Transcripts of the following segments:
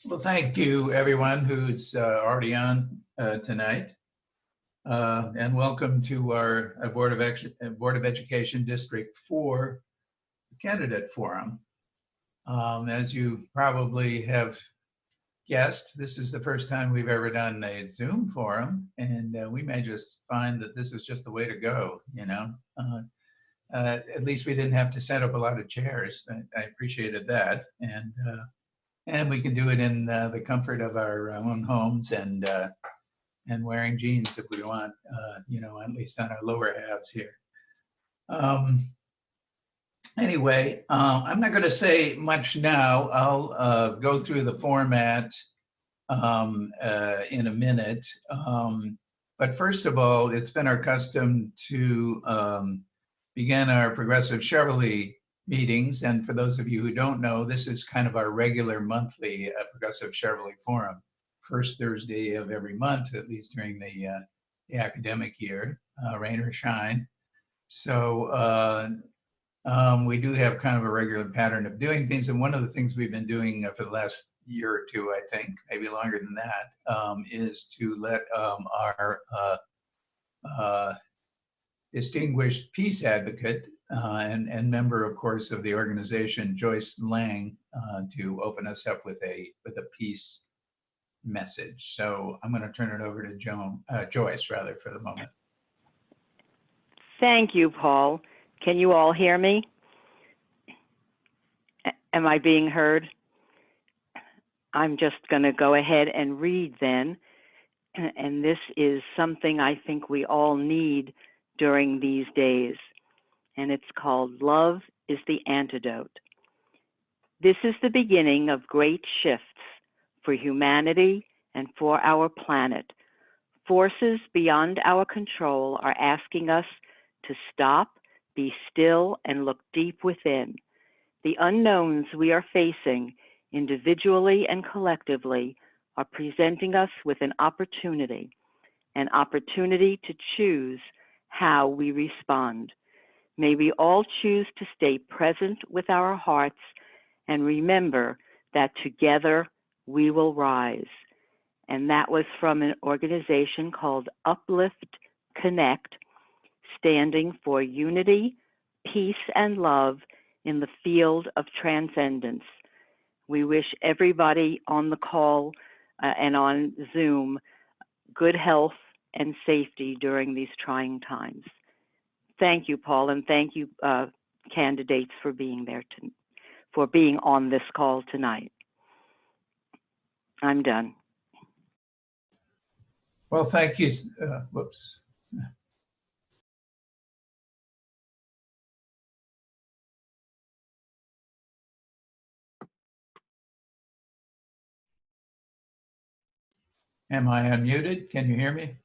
Well, thank you, everyone who's already on tonight. And welcome to our Board of Education District 4 Candidate Forum. As you probably have guessed, this is the first time we've ever done a Zoom forum, and we may just find that this is just the way to go, you know. At least we didn't have to set up a lot of chairs. I appreciated that. And we can do it in the comfort of our own homes and wearing jeans if we want, you know, at least on our lower halves here. Anyway, I'm not going to say much now. I'll go through the format in a minute. But first of all, it's been our custom to begin our Progressive Cheverly meetings. And for those of you who don't know, this is kind of our regular monthly Progressive Cheverly Forum, first Thursday of every month, at least during the academic year, rain or shine. So we do have kind of a regular pattern of doing things. And one of the things we've been doing for the last year or two, I think, maybe longer than that, is to let our distinguished peace advocate and member, of course, of the organization, Joyce Lang, to open us up with a peace message. So I'm going to turn it over to Joyce, rather, for the moment. Thank you, Paul. Can you all hear me? Am I being heard? I'm just going to go ahead and read then. And this is something I think we all need during these days. And it's called Love is the Antidote. This is the beginning of great shifts for humanity and for our planet. Forces beyond our control are asking us to stop, be still, and look deep within. The unknowns we are facing, individually and collectively, are presenting us with an opportunity to choose how we respond. May we all choose to stay present with our hearts and remember that together we will rise. And that was from an organization called Uplift Connect, standing for unity, peace, and love in the field of transcendence. We wish everybody on the call and on Zoom good health and safety during these trying times. Thank you, Paul, and thank you, candidates, for being there, for being on this call tonight. I'm done. Well, thank you. Whoops. Am I unmuted? Can you hear me?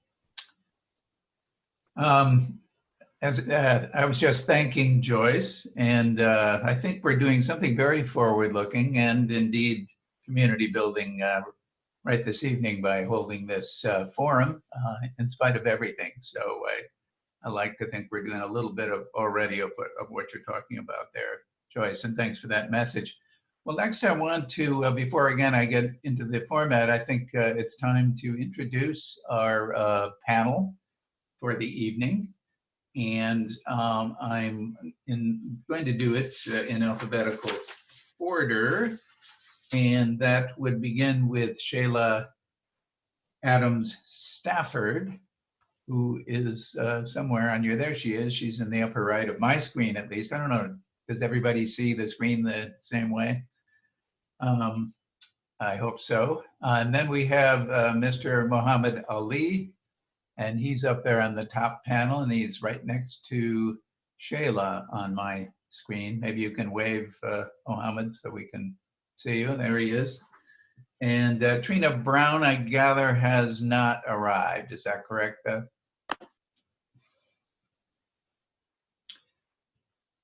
As I was just thanking Joyce, and I think we're doing something very forward-looking and indeed community building right this evening by holding this forum in spite of everything. So I like to think we're doing a little bit of already of what you're talking about there, Joyce, and thanks for that message. Well, next I want to, before again I get into the format, I think it's time to introduce our panel for the evening. And I'm going to do it in alphabetical order. And that would begin with Shayla Adams Stafford, who is somewhere on your, there she is. She's in the upper right of my screen, at least. I don't know, does everybody see the screen the same way? I hope so. And then we have Mr. Muhammad Ali, and he's up there on the top panel, and he's right next to Shayla on my screen. Maybe you can wave, Muhammad, so we can see you. There he is. And Trina Brown, I gather, has not arrived. Is that correct, Beth?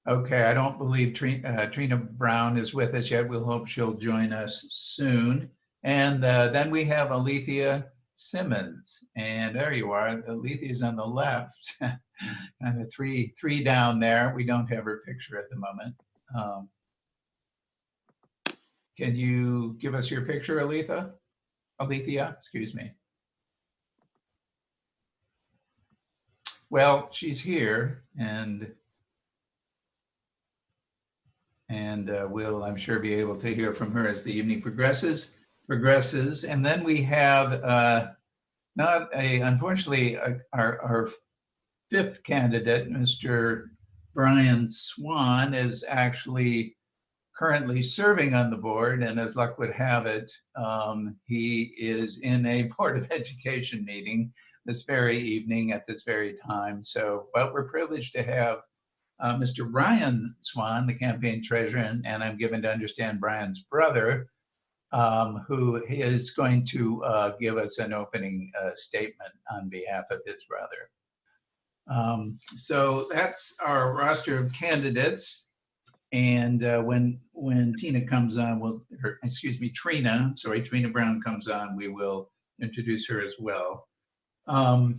Okay, I don't believe Trina Brown is with us yet. We'll hope she'll join us soon. And then we have Alethea Simmons, and there you are. Alethea is on the left, and the three down there. We don't have her picture at the moment. can you give us your picture, Alethea? Alethea, excuse me. Well, she's here, and we'll, I'm sure, be able to hear from her as the evening progresses. And then we have unfortunately, our fifth candidate, Mr. Brian Swan, is actually currently serving on the board, and as luck would have it, he is in a Board of Education meeting this very evening at this very time. So, but we're privileged to have Mr. Brian Swan, the campaign treasurer, and I'm given to understand Brian's brother, who is going to give us an opening statement on behalf of his brother. So that's our roster of candidates. And when Tina comes on, Trina Brown comes on, we will introduce her as well. I'm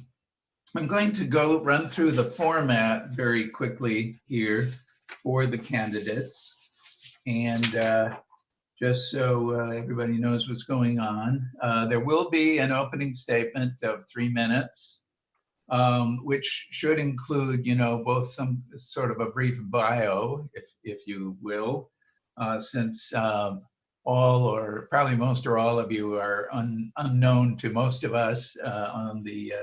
going to run through the format very quickly here for the candidates. And just so everybody knows what's going on, there will be an opening statement of 3 minutes, which should include, both some sort of a brief bio, if you will, since all or probably most or all of you are unknown to most of us on the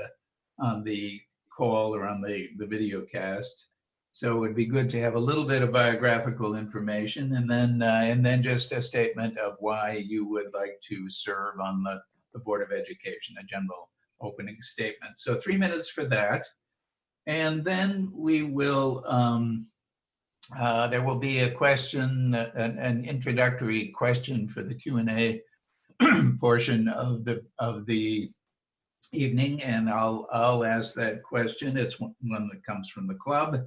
call or on the video cast. So it would be good to have a little bit of biographical information, and then just a statement of why you would like to serve on the Board of Education, a general opening statement. So 3 minutes for that. And then we will, there will be a question, an introductory question for the Q&A portion of the evening, and I'll ask that question. It's one that comes from the club.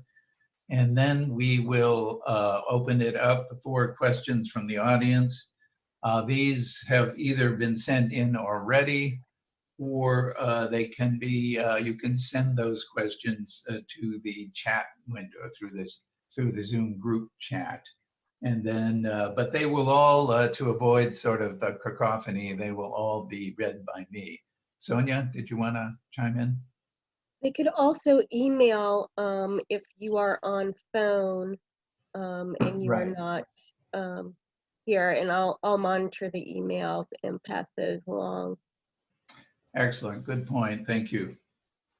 And then we will open it up for questions from the audience. These have either been sent in already, or they can be, you can send those questions to the chat window through the Zoom group chat. And then, but they will all, to avoid sort of the cacophony, they will all be read by me. Sonia, did you want to chime in? They could also email if you are on phone and you are not here, and I'll monitor the email and pass those along. Excellent, good point, thank you.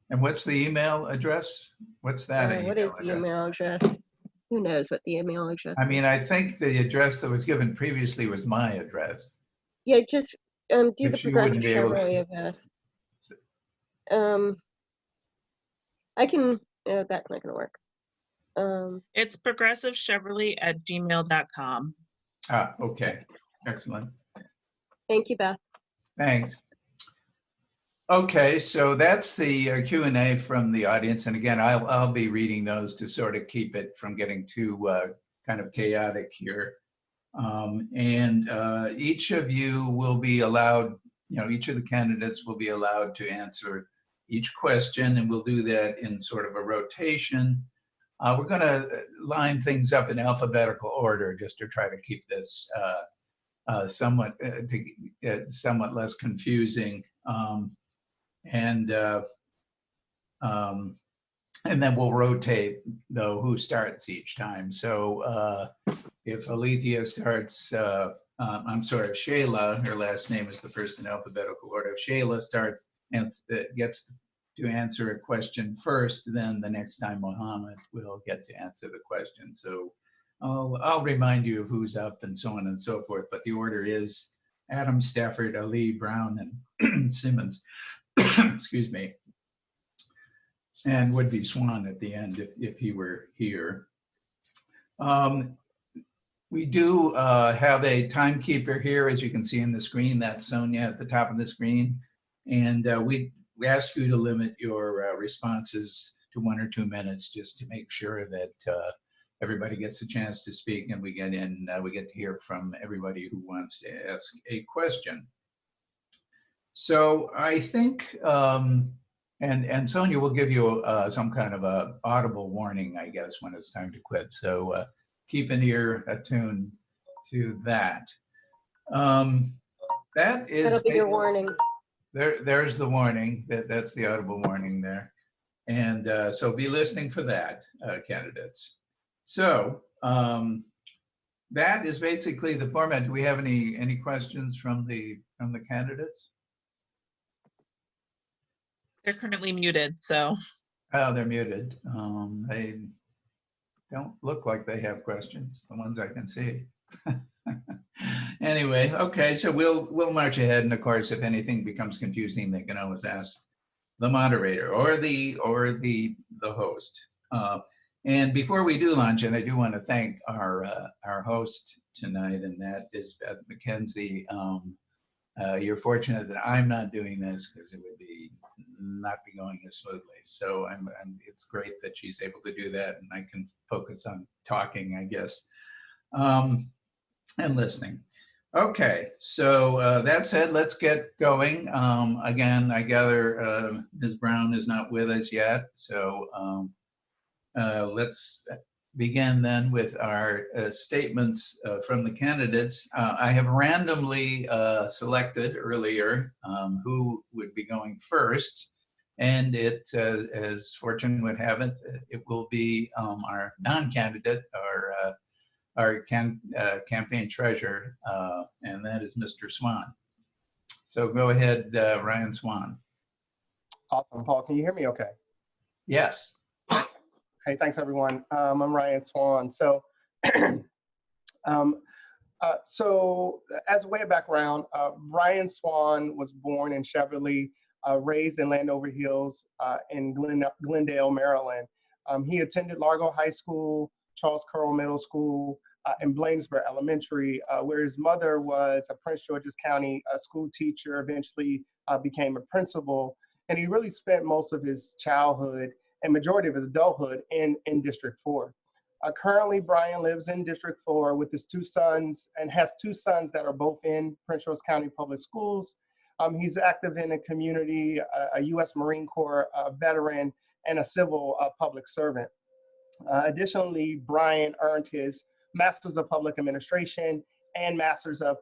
And what's the email address? What's that? What is the email address? Who knows what the email address I mean, is? I think the address that was given previously was my address. Yeah, just do the But you wouldn't Progressive be able to- Chevrolet address. I can, no, that's not gonna work. It's progressivechevrolet@gmail.com. Ah, okay, excellent. Thank you, Beth. Thanks. Okay, so that's the Q&A from the audience. And again, I'll be reading those to sort of keep it from getting too kind of chaotic here. Each of you will be allowed, each of the candidates will be allowed to answer each question, and we'll do that in sort of a rotation. We're going to line things up in alphabetical order just to try to keep this somewhat less confusing. And then we'll rotate, though, who starts each time. So if Alethea starts, I'm sorry, if Shayla, her last name is the first in alphabetical order. If Shayla starts and gets to answer a question first, then the next time Mohammed will get to answer the question. So I'll remind you of who's up and so on and so forth. But the order is Adams, Stafford, Ali, Brown, and Simmons. Excuse me. And would be Swan at the end if he were here. We do have a timekeeper here, as you can see in the screen. That's Sonia at the top of the screen. And we ask you to limit your responses to 1 or 2 minutes, just to make sure that everybody gets a chance to speak, and we get to hear from everybody who wants to ask a question. So I think, and Sonia will give you some kind of a audible warning, I guess, when it's time to quit. So keep an ear attuned to that. That is That'll be your warning. there's the warning. That's the audible warning there. And so be listening for that, candidates. So that is basically the format. Do we have any questions from the candidates? They're currently muted, so Oh, they're muted. They don't look like they have questions, the ones I can see. Anyway, okay, so we'll march ahead, and of course, if anything becomes confusing, they can always ask the moderator or the host. And before we do launch, and I do want to thank our host tonight, and that is Beth McKenzie. You're fortunate that I'm not doing this because it would not be going as smoothly. So it's great that she's able to do that, and I can focus on talking, I guess, and listening. Okay, so that said, let's get going. Again, I gather Ms. Brown is not with us yet, so let's begin then with our statements from the candidates. I have randomly selected earlier who would be going first, and it, as fortune would have it, it will be our non-candidate, our campaign treasurer, and that is Mr. Swan. So go ahead, Ryan Swan. Awesome. Paul, can you hear me okay? Yes. Hey, thanks everyone. I'm Ryan Swan. So, so as a way of background, Ryan Swan was born in Cheverly, raised in Landover Hills in Glendale, Maryland. He attended Largo High School, Charles Curl Middle School, and Bladensburg Elementary, where his mother was a Prince George's County school teacher, eventually became a principal. And he really spent most of his childhood and majority of his adulthood in District 4. Currently, Brian lives in District 4 with his two sons and has two sons that are both in Prince George's County Public Schools. He's active in the community, a U.S. Marine Corps veteran, and a civil public servant. Additionally, Brian earned his Master's of Public Administration and Master's of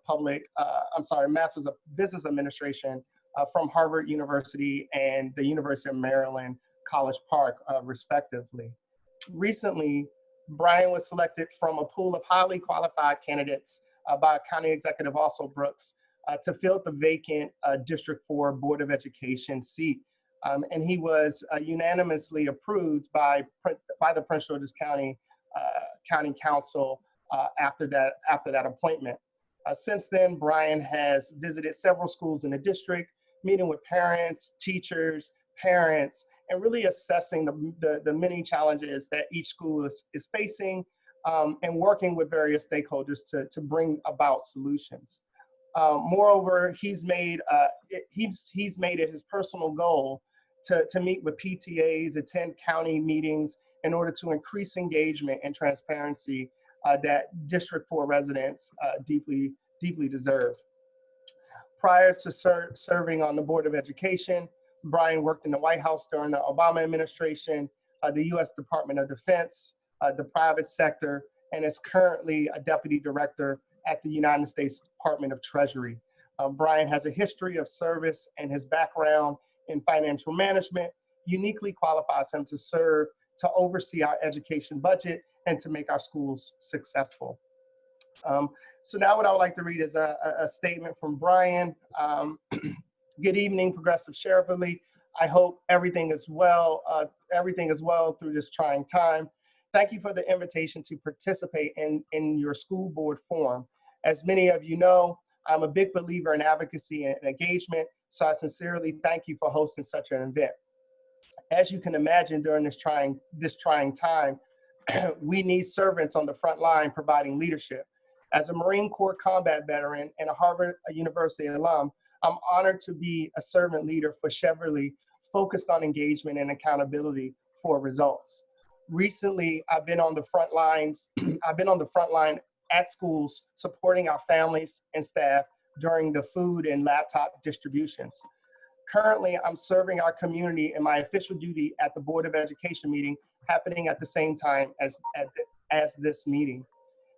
Business Administration from Harvard University and the University of Maryland, College Park, respectively. Recently, Brian was selected from a pool of highly qualified candidates by County Executive Alsel Brooks to fill the vacant District 4 Board of Education seat. And he was unanimously approved by the Prince George's County County Council after that appointment. Since then, Brian has visited several schools in the district, meeting with parents, teachers, parents, and really assessing the many challenges that each school is facing, and working with various stakeholders to bring about solutions. Moreover, he's made it his personal goal to meet with PTAs, attend county meetings in order to increase engagement and transparency that District 4 residents deeply deserve. Prior to serving on the Board of Education, Brian worked in the White House during the Obama administration, the U.S. Department of Defense, the private sector, and is currently a deputy director at the United States Department of Treasury. Brian has a history of service, and his background in financial management uniquely qualifies him to oversee our education budget and to make our schools successful. So now what I would like to read is a statement from Brian. Good evening, Progressive Cheverly. I hope everything is well through this trying time. Thank you for the invitation to participate in your school board forum. As many of you know, I'm a big believer in advocacy and engagement, so I sincerely thank you for hosting such an event. As you can imagine, during this trying time, we need servants on the front line providing leadership. As a Marine Corps combat veteran and a Harvard University alum, I'm honored to be a servant leader for Cheverly, focused on engagement and accountability for results. Recently, I've been on the front line at schools supporting our families and staff during the food and laptop distributions. Currently, I'm serving our community in my official duty at the Board of Education meeting happening at the same time as this meeting.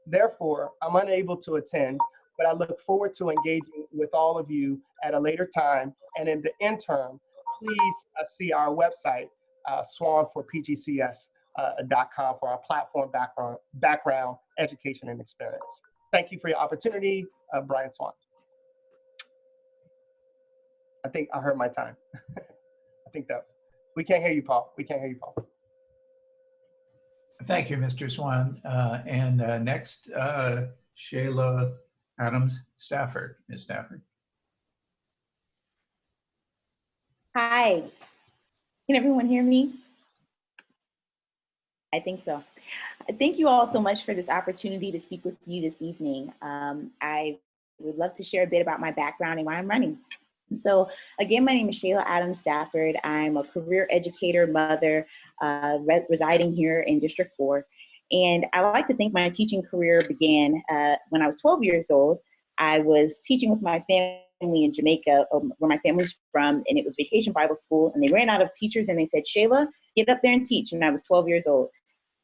Therefore, I'm unable to attend, but I look forward to engaging with all of you at a later time. And in the interim, please see our website, swanforpgcs.com, for our platform background, education, and experience. Thank you for your opportunity, Brian Swan. I think I heard my time. I think that's, we can't hear you, Paul. We can't hear you, Paul. Thank you, Mr. Swan. And next, Shayla Adams Stafford. Ms. Stafford. Hi, can everyone hear me? I think so. Thank you all so much for this opportunity to speak with you this evening. I would love to share a bit about my background and why I'm running. So again, my name is Shayla Adams Stafford. I'm a career educator, mother, residing here in District 4. And I like to think my teaching career began when I was 12 years old. I was teaching with my family in Jamaica, where my family's from, and it was Vacation Bible School, and they ran out of teachers, and they said, Shayla, get up there and teach, and I was 12 years old.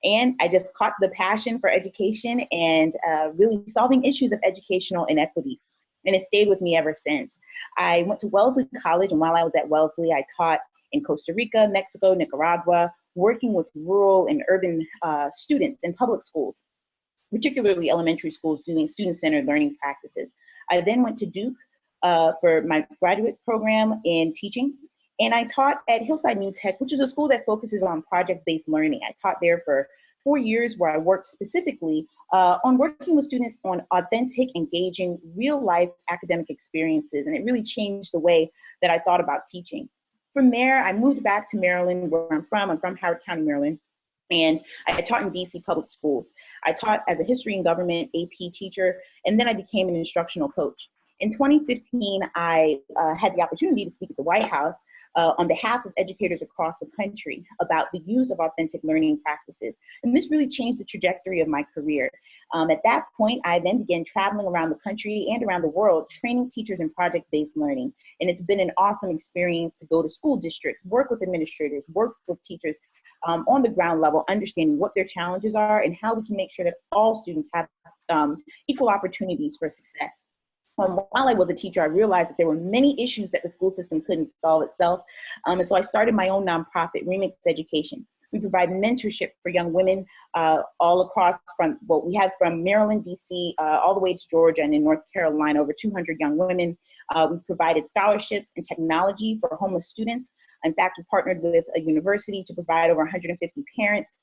And I just caught the passion for education and really solving issues of educational inequity, and it stayed with me ever since. I went to Wellesley College, and while I was at Wellesley, I taught in Costa Rica, Mexico, Nicaragua, working with rural and urban students in public schools, particularly elementary schools, doing student-centered learning practices. I then went to Duke for my graduate program in teaching, and I taught at Hillside New Tech, which is a school that focuses on project-based learning. I taught there for 4 years, where I worked specifically on working with students on authentic, engaging, real-life academic experiences, and it really changed the way that I thought about teaching. From there, I moved back to Maryland, where I'm from. I'm from Howard County, Maryland. And I taught in DC public schools. I taught as a history and government AP teacher, and then I became an instructional coach. In 2015, I had the opportunity to speak at the White House on behalf of educators across the country about the use of authentic learning practices. And this really changed the trajectory of my career. At that point, I then began traveling around the country and around the world, training teachers in project-based learning. And it's been an awesome experience to go to school districts, work with administrators, work with teachers on the ground level, understanding what their challenges are and how we can make sure that all students have equal opportunities for success. While I was a teacher, I realized that there were many issues that the school system couldn't solve itself. And so I started my own nonprofit, Remix Education. We provide mentorship for young women all across we have from Maryland, DC, all the way to Georgia, and in North Carolina, over 200 young women. We provided scholarships and technology for homeless students. In fact, we partnered with a university to provide over 150 parents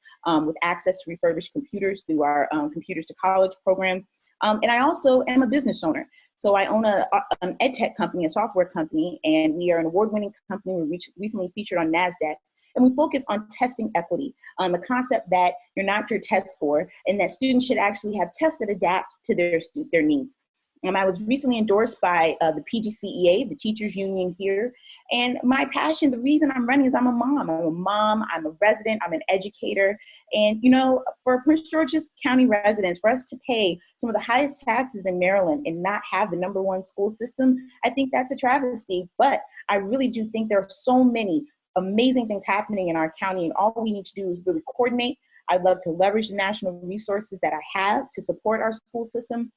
with access to refurbished computers through our Computers to College program. And I also am a business owner. So I own an ed tech company, a software company, and we are an award-winning company. We recently featured on NASDAQ. And we focus on testing equity, the concept that you're not your test score, and that students should actually have tests that adapt to their needs. I was recently endorsed by the PGCEA, the teachers union here. And my passion, the reason I'm running is I'm a mom. I'm a resident, I'm an educator. And you know, for Prince George's County residents, for us to pay some of the highest taxes in Maryland and not have the #1 school system, I think that's a travesty. But I really do think there are so many amazing things happening in our county, and all we need to do is really coordinate. I'd love to leverage the national resources that I have to support our school system,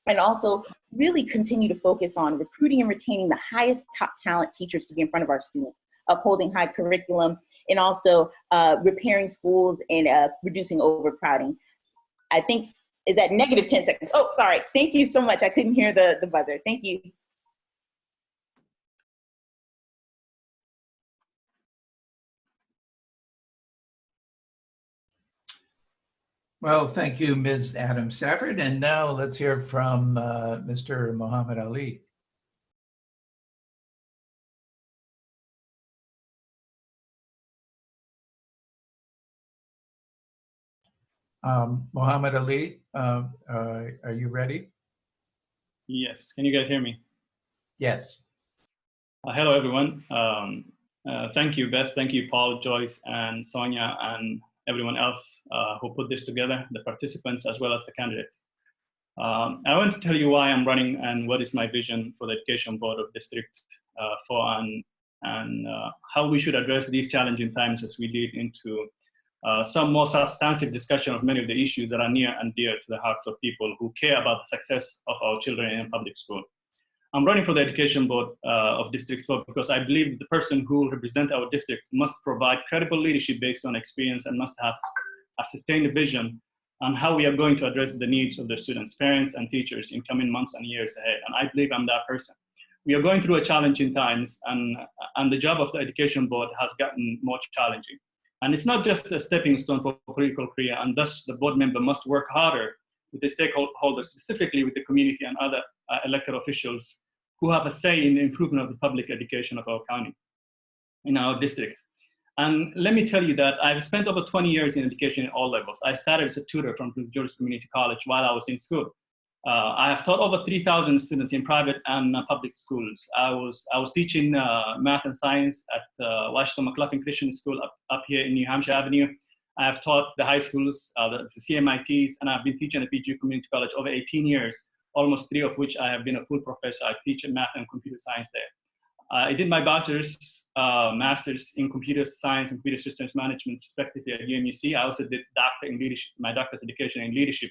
and also really continue to focus on recruiting and retaining the highest top talent teachers to be in front of our students, upholding high curriculum, and also repairing schools and reducing overcrowding. I think, is that negative 10 seconds? Oh, sorry. Thank you so much. I couldn't hear the buzzer. Thank you. Well, thank you, Ms. Adams Stafford. And now let's hear from Mr. Muhammad Ali. Muhammad Ali, are you ready? Yes. Can you guys hear me? Yes. Hello, everyone. Thank you, Beth. Thank you, Paul, Joyce, and Sonia, and everyone else who put this together, the participants as well as the candidates. I want to tell you why I'm running and what is my vision for the Education Board of District 4 and how we should address these challenging times as we lead into some more substantive discussion of many of the issues that are near and dear to the hearts of people who care about the success of our children in public school. I'm running for the Education Board of District 4 because I believe the person who will represent our district must provide credible leadership based on experience and must have a sustained vision on how we are going to address the needs of the students, parents, and teachers in coming months and years ahead. And I believe I'm that person. We are going through a challenging times, and the job of the Education Board has gotten more challenging. And it's not just a stepping stone for political career, and thus the board member must work harder with the stakeholders, specifically with the community and other elected officials who have a say in the improvement of the public education of our county, in our district. And let me tell you that I've spent over 20 years in education at all levels. I started as a tutor from Prince George's Community College while I was in school. I have taught over 3,000 students in private and public schools. I was teaching math and science at Washington McLaughlin Christian School up here in New Hampshire Avenue. I have taught the high schools, the CMITs, and I've been teaching at PGU Community College over 18 years, almost 3 of which I have been a full professor. I teach math and computer science there. I did my bachelor's, master's in computer science and computer systems management, respectively, at UMUC. I also did my doctorate education in leadership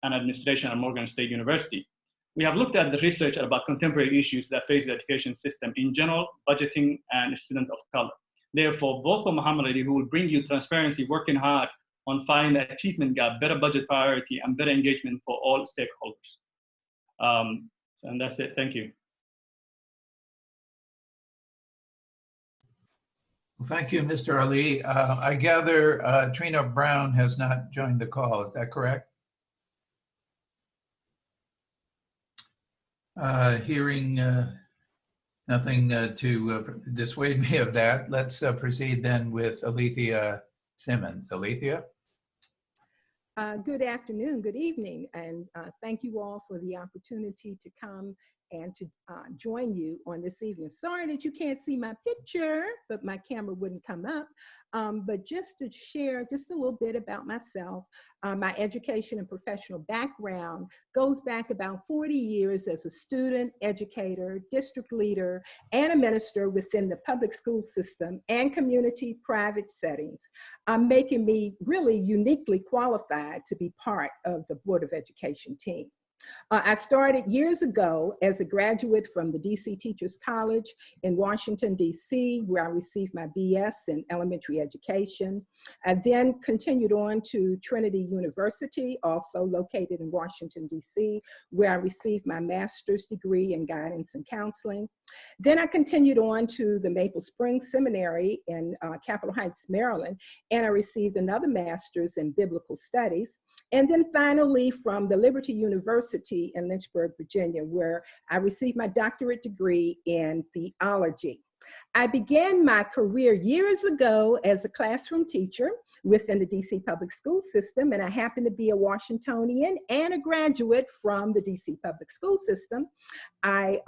and administration at Morgan State University. We have looked at the research about contemporary issues that face the education system in general, budgeting, and student of color. Therefore, vote for Muhammad Ali, who will bring you transparency, working hard on finding the achievement gap, better budget priority, and better engagement for all stakeholders. And that's it. Thank you. Well, thank you, Mr. Ali. I gather Trina Brown has not joined the call. Is that correct? Hearing nothing to dissuade me of that, let's proceed then with Alethea Simmons. Alethea? Good afternoon, good evening, and thank you all for the opportunity to come and to join you on this evening. Sorry that you can't see my picture, but my camera wouldn't come up. But just to share just a little bit about myself, my education and professional background goes back about 40 years as a student, educator, district leader, and a minister within the public school system and community private settings, making me really uniquely qualified to be part of the Board of Education team. I started years ago as a graduate from the DC Teachers College in Washington, DC, where I received my BS in elementary education. I then continued on to Trinity University, also located in Washington, DC, where I received my master's degree in guidance and counseling. Then I continued on to the Maple Springs Seminary in Capitol Heights, Maryland, and I received another master's in biblical studies. And then finally from the Liberty University in Lynchburg, Virginia, where I received my doctorate degree in theology. I began my career years ago as a classroom teacher within the DC public school system, and I happen to be a Washingtonian and a graduate from the DC public school system. I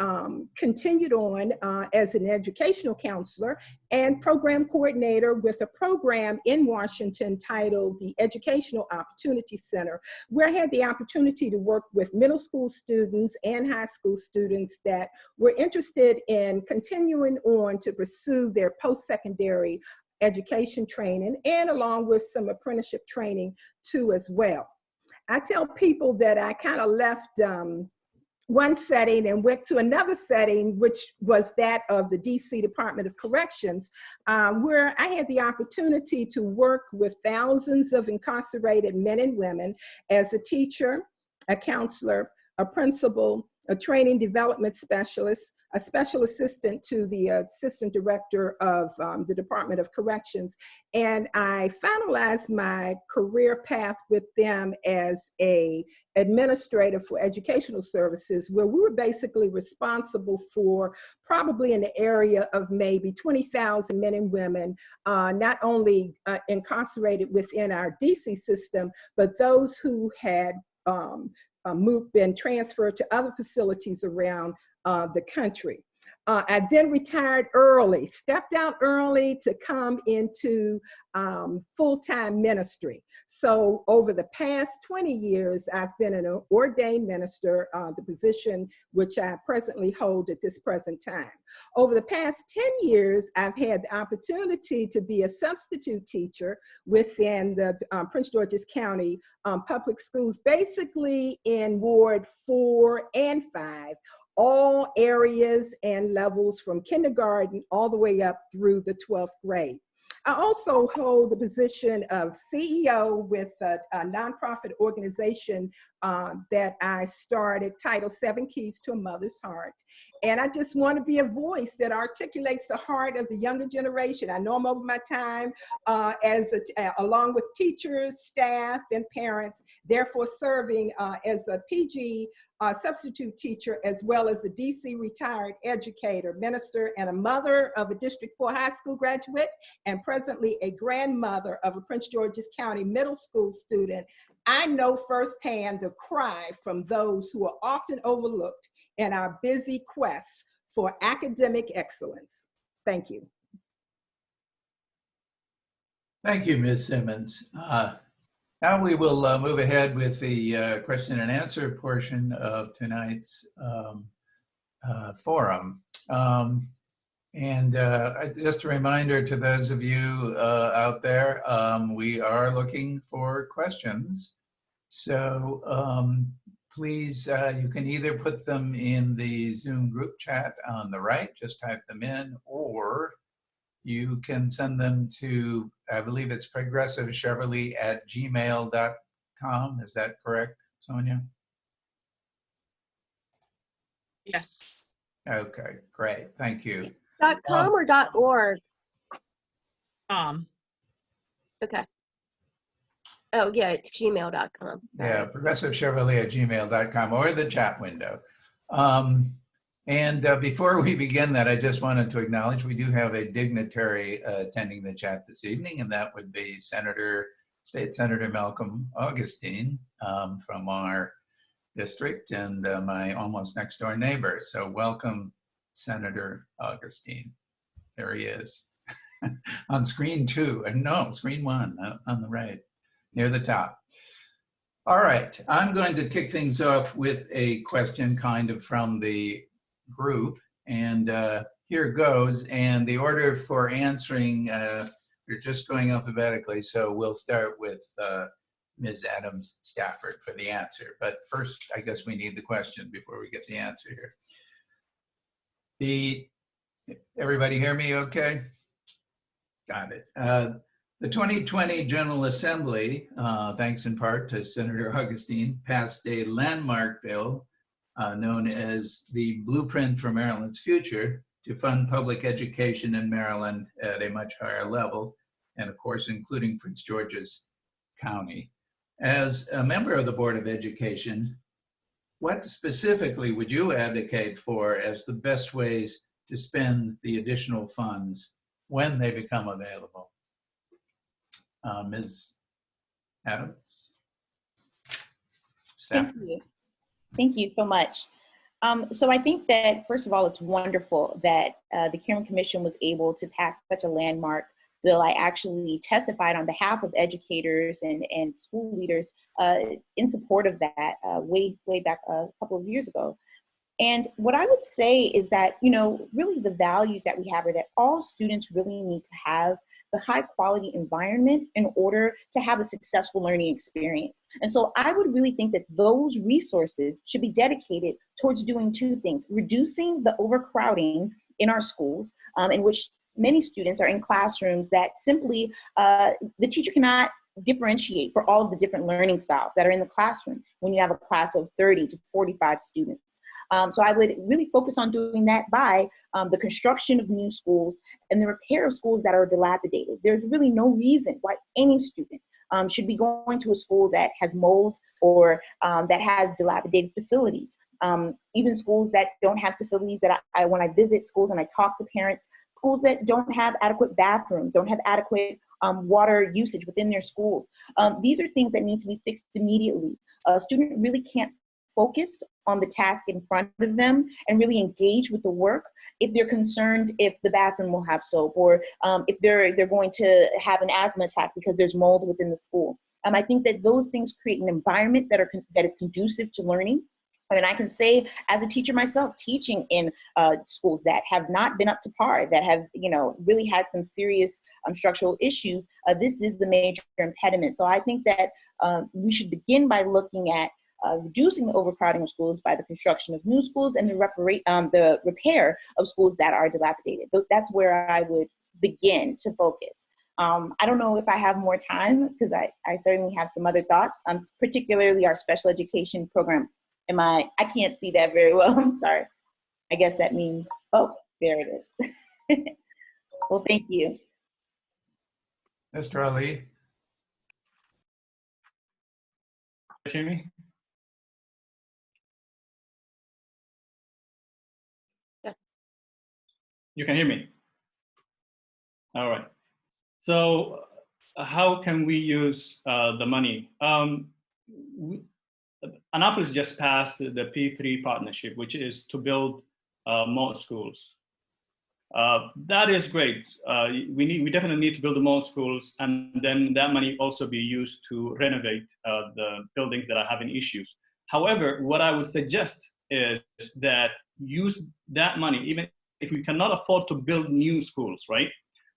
continued on as an educational counselor and program coordinator with a program in Washington titled the Educational Opportunity Center, where I had the opportunity to work with middle school students and high school students that were interested in continuing on to pursue their post-secondary education training, and along with some apprenticeship training too as well. I tell people that I kind of left one setting and went to another setting, which was that of the DC Department of Corrections, where I had the opportunity to work with thousands of incarcerated men and women as a teacher, a counselor, a principal, a training development specialist, a special assistant to the assistant director of the Department of Corrections. And I finalized my career path with them as an administrator for educational services, where we were basically responsible for probably in the area of maybe 20,000 men and women, not only incarcerated within our DC system, but those who had been transferred to other facilities around the country. I then retired early, stepped out early to come into full-time ministry. So over the past 20 years, I've been an ordained minister, the position which I presently hold at this present time. Over the past 10 years, I've had the opportunity to be a substitute teacher within the Prince George's County public schools, basically in Ward 4 and 5, all areas and levels from kindergarten all the way up through the 12th grade. I also hold the position of CEO with a nonprofit organization that I started, titled 7 Keys to a Mother's Heart. And I just want to be a voice that articulates the heart of the younger generation. I know I'm over my time along with teachers, staff, and parents, therefore serving as a PG substitute teacher, as well as the DC retired educator, minister, and a mother of a District 4 high school graduate, and presently a grandmother of a Prince George's County middle school student. I know firsthand the cry from those who are often overlooked in our busy quest for academic excellence. Thank you. Thank you, Ms. Simmons. Now we will move ahead with the question and answer portion of tonight's forum. Just a reminder to those of you out there, we are looking for questions. So please, you can either put them in the Zoom group chat on the right, just type them in, or you can send them to, I believe it's progressivechevrolet@gmail.com. Is that correct, Sonia? Yes. Okay, great. Thank you. .com or .org? Okay. Oh, yeah, it's gmail.com. Yeah, progressivechevrolet@gmail.com or the chat window. Before we begin that, I just wanted to acknowledge we do have a dignitary attending the chat this evening, and that would be State Senator Malcolm Augustine from our district and my almost next door neighbor. So welcome, Senator Augustine. There he is on screen 2, and no, screen 1 on the right, near the top. All right, I'm going to kick things off with a question kind of from the group, and here goes. And the order for answering, we're just going alphabetically, so we'll start with Ms. Adams Stafford for the answer. But first, I guess we need the question before we get the answer here. Everybody hear me okay? Got it. The 2020 General Assembly, thanks in part to Senator Augustine, passed a landmark bill known as the Blueprint for Maryland's Future to fund public education in Maryland at a much higher level, and of course, including Prince George's County. As a member of the Board of Education, what specifically would you advocate for as the best ways to spend the additional funds when they become available? Ms. Adams? Thank you. Thank you so much. So I think that, first of all, it's wonderful that the Cameron Commission was able to pass such a landmark bill. I actually testified on behalf of educators and school leaders in support of that way back a couple of years ago. And what I would say is that, really the values that we have are that all students really need to have the high quality environment in order to have a successful learning experience. And so I would really think that those resources should be dedicated towards doing two things: reducing the overcrowding in our schools, in which many students are in classrooms that simply the teacher cannot differentiate for all of the different learning styles that are in the classroom when you have a class of 30 to 45 students. So I would really focus on doing that by the construction of new schools and the repair of schools that are dilapidated. There's really no reason why any student should be going to a school that has mold or that has dilapidated facilities. Even schools that don't have facilities that when I visit schools and I talk to parents, schools that don't have adequate bathrooms, don't have adequate water usage within their schools. These are things that need to be fixed immediately. A student really can't focus on the task in front of them and really engage with the work. If they're concerned if the bathroom will have soap, or if they're going to have an asthma attack because there's mold within the school. I think that those things create an environment that is conducive to learning. I mean, I can say as a teacher myself, teaching in schools that have not been up to par, that have, really had some serious structural issues, this is the major impediment. So I think that we should begin by looking at reducing the overcrowding of schools by the construction of new schools and the repair of schools that are dilapidated. So that's where I would begin to focus. I don't know if I have more time, because I certainly have some other thoughts, particularly our special education program. I can't see that very well. I'm sorry. I guess that means, oh, there it is. Well, thank you. Mr. Ali? Hear me? Yeah. You can hear me? All right. So how can we use the money? Annapolis just passed the P3 partnership, which is to build more schools. That is great. We definitely need to build more schools, and then that money also be used to renovate the buildings that are having issues. However, what I would suggest is that use that money, even if we cannot afford to build new schools, right?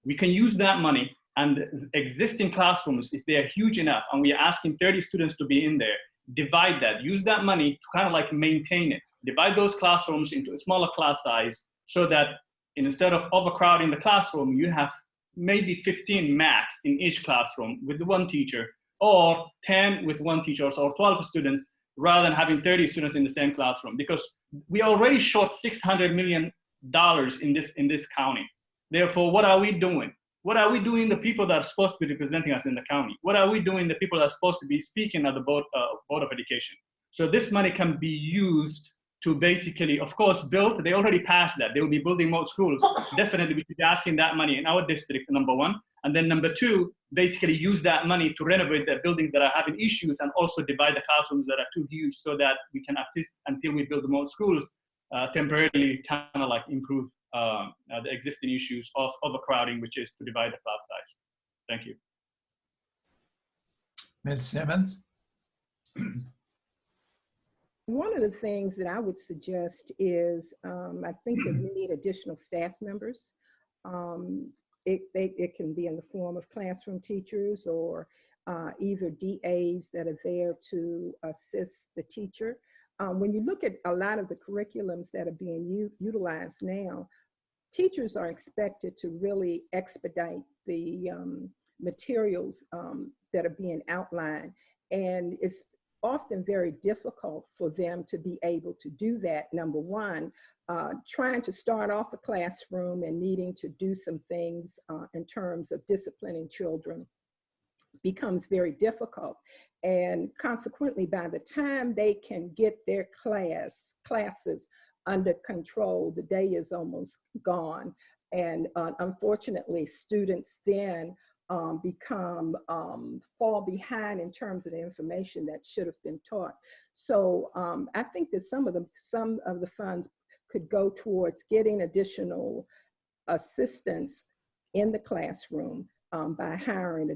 We can use that money and existing classrooms, if they are huge enough, and we are asking 30 students to be in there, divide that, use that money to kind of like maintain it. Divide those classrooms into a smaller class size so that instead of overcrowding the classroom, you have maybe 15 max in each classroom with one teacher, or 10 with one teacher, or 12 students, rather than having 30 students in the same classroom, because we are already short $600 million in this county. Therefore, what are we doing? What are we doing the people that are supposed to be representing us in the county? What are we doing the people that are supposed to be speaking at the Board of Education? So this money can be used to basically, of course, build. They already passed that. They will be building more schools. Definitely, we should be asking that money in our district, number one. And then number two, basically use that money to renovate the buildings that are having issues, and also divide the classrooms that are too huge, so that we can at least, until we build more schools, temporarily kind of like improve the existing issues of overcrowding, which is to divide the class size. Thank you. Ms. Simmons? One of the things that I would suggest is I think that we need additional staff members. It can be in the form of classroom teachers, or either DAs that are there to assist the teacher. When you look at a lot of the curriculums that are being utilized now, teachers are expected to really expedite the materials that are being outlined. And it's often very difficult for them to be able to do that. Number one, trying to start off a classroom and needing to do some things in terms of disciplining children becomes very difficult. And consequently, by the time they can get their classes under control, the day is almost gone. And unfortunately, students then fall behind in terms of the information that should have been taught. So I think that some of the funds could go towards getting additional assistance in the classroom by hiring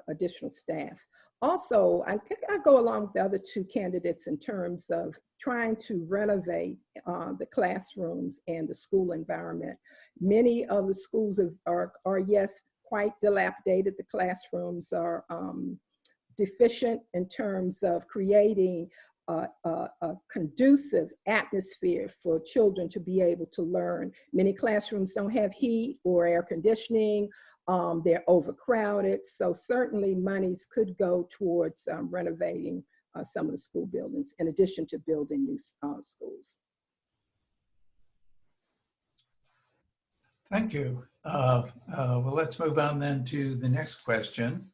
additional staff. Also, I go along with the other two candidates in terms of trying to renovate the classrooms and the school environment. Many of the schools are yes, quite dilapidated. The classrooms are deficient in terms of creating a conducive atmosphere for children to be able to learn. Many classrooms don't have heat or air conditioning. They're overcrowded. So certainly monies could go towards renovating some of the school buildings, in addition to building new schools. Thank you. Well, let's move on then to the next question,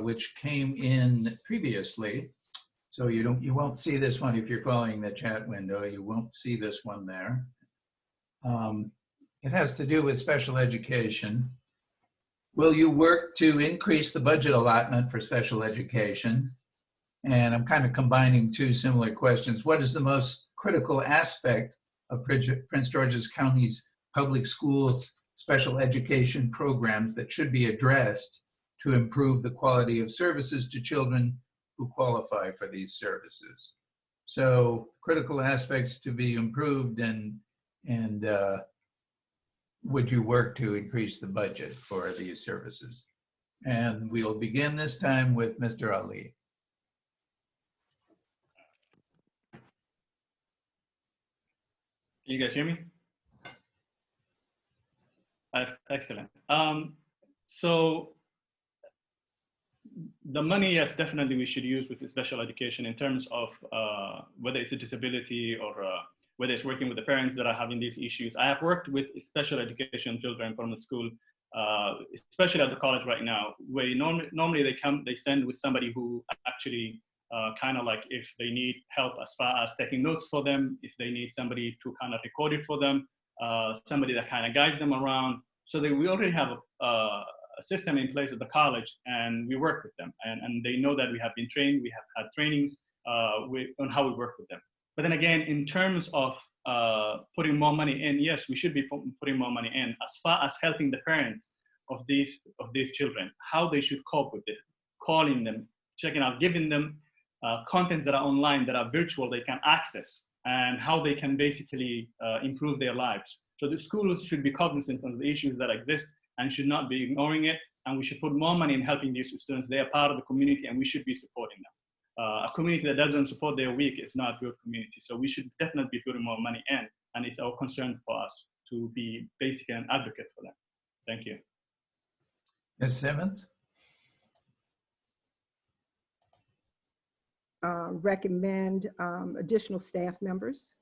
which came in previously. So you won't see this one if you're following the chat window. You won't see this one there. It has to do with special education. Will you work to increase the budget allotment for special education? And I'm kind of combining two similar questions. What is the most critical aspect of Prince George's County's public schools special education programs that should be addressed to improve the quality of services to children who qualify for these services? So critical aspects to be improved, and would you work to increase the budget for these services? And we'll begin this time with Mr. Ali. Can you guys hear me? Excellent. So the money, yes, definitely we should use with the special education in terms of whether it's a disability or whether it's working with the parents that are having these issues. I have worked with special education children from the school, especially at the college right now, where normally they send with somebody who actually kind of like if they need help as far as taking notes for them, if they need somebody to kind of record it for them, somebody that kind of guides them around. So we already have a system in place at the college, and we work with them, and they know that we have been trained, we have had trainings on how we work with them. But then again, in terms of putting more money in, yes, we should be putting more money in as far as helping the parents of these children, how they should cope with it, calling them, checking out, giving them content that are online, that are virtual, they can access, and how they can basically improve their lives. So the schools should be cognizant of the issues that exist and should not be ignoring it. And we should put more money in helping these students. They are part of the community, and we should be supporting them. A community that doesn't support their weak is not a good community. So we should definitely be putting more money in, and it's our concern for us to be basically an advocate for them. Thank you. Ms. Simmons? Recommend additional staff members.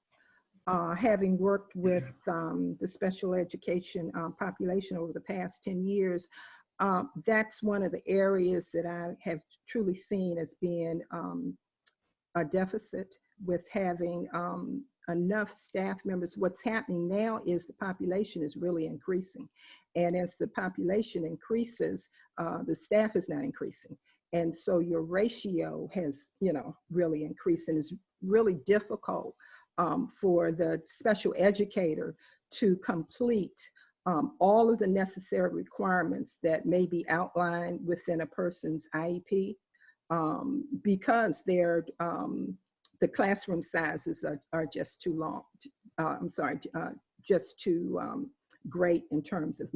Having worked with the special education population over the past 10 years, that's one of the areas that I have truly seen as being a deficit with having enough staff members. What's happening now is the population is really increasing. And as the population increases, the staff is not increasing. And so your ratio has, really increased, and it's really difficult for the special educator to complete all of the necessary requirements that may be outlined within a person's IEP because the classroom sizes are just too long. Just too great in terms of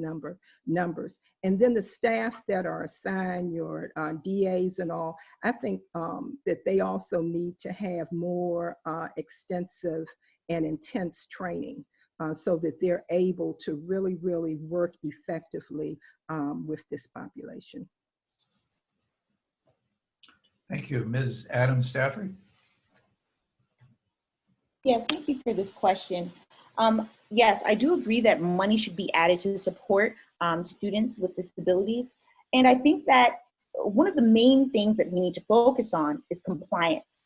numbers. And then the staff that are assigned, your DAs and all, I think that they also need to have more extensive and intense training so that they're able to really, really work effectively with this population. Thank you. Ms. Adams Stafford? Yes, thank you for this question. Yes, I do agree that money should be added to support students with disabilities. And I think that one of the main things that we need to focus on is compliance.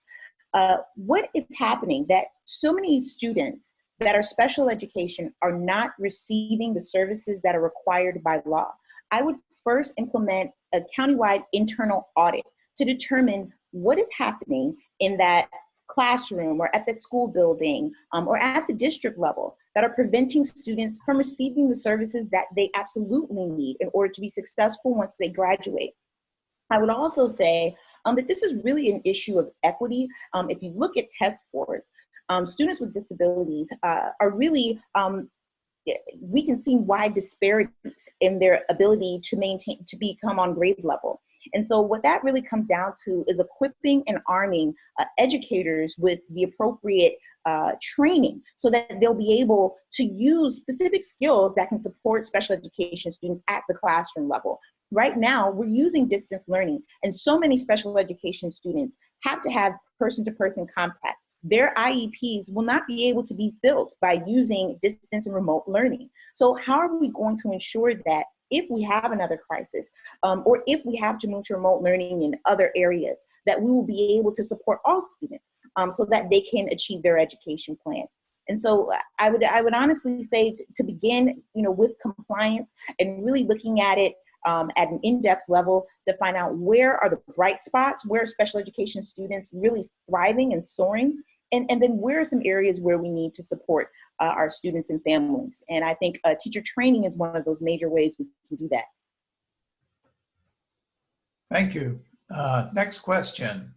What is happening that so many students that are special education are not receiving the services that are required by law? I would first implement a countywide internal audit to determine what is happening in that classroom or at that school building or at the district level that are preventing students from receiving the services that they absolutely need in order to be successful once they graduate. I would also say that this is really an issue of equity. If you look at test scores, students with disabilities are really, we can see wide disparities in their ability to become on grade level. And so what that really comes down to is equipping and arming educators with the appropriate training so that they'll be able to use specific skills that can support special education students at the classroom level. Right now, we're using distance learning, and so many special education students have to have person-to-person contact. Their IEPs will not be able to be filled by using distance and remote learning. So how are we going to ensure that if we have another crisis, or if we have to move to remote learning in other areas, that we will be able to support all students so that they can achieve their education plan? And so I would honestly say to begin, with compliance and really looking at it at an in-depth level to find out where are the bright spots, where are special education students really thriving and soaring, and then where are some areas where we need to support our students and families. And I think teacher training is one of those major ways we can do that. Thank you. Next question.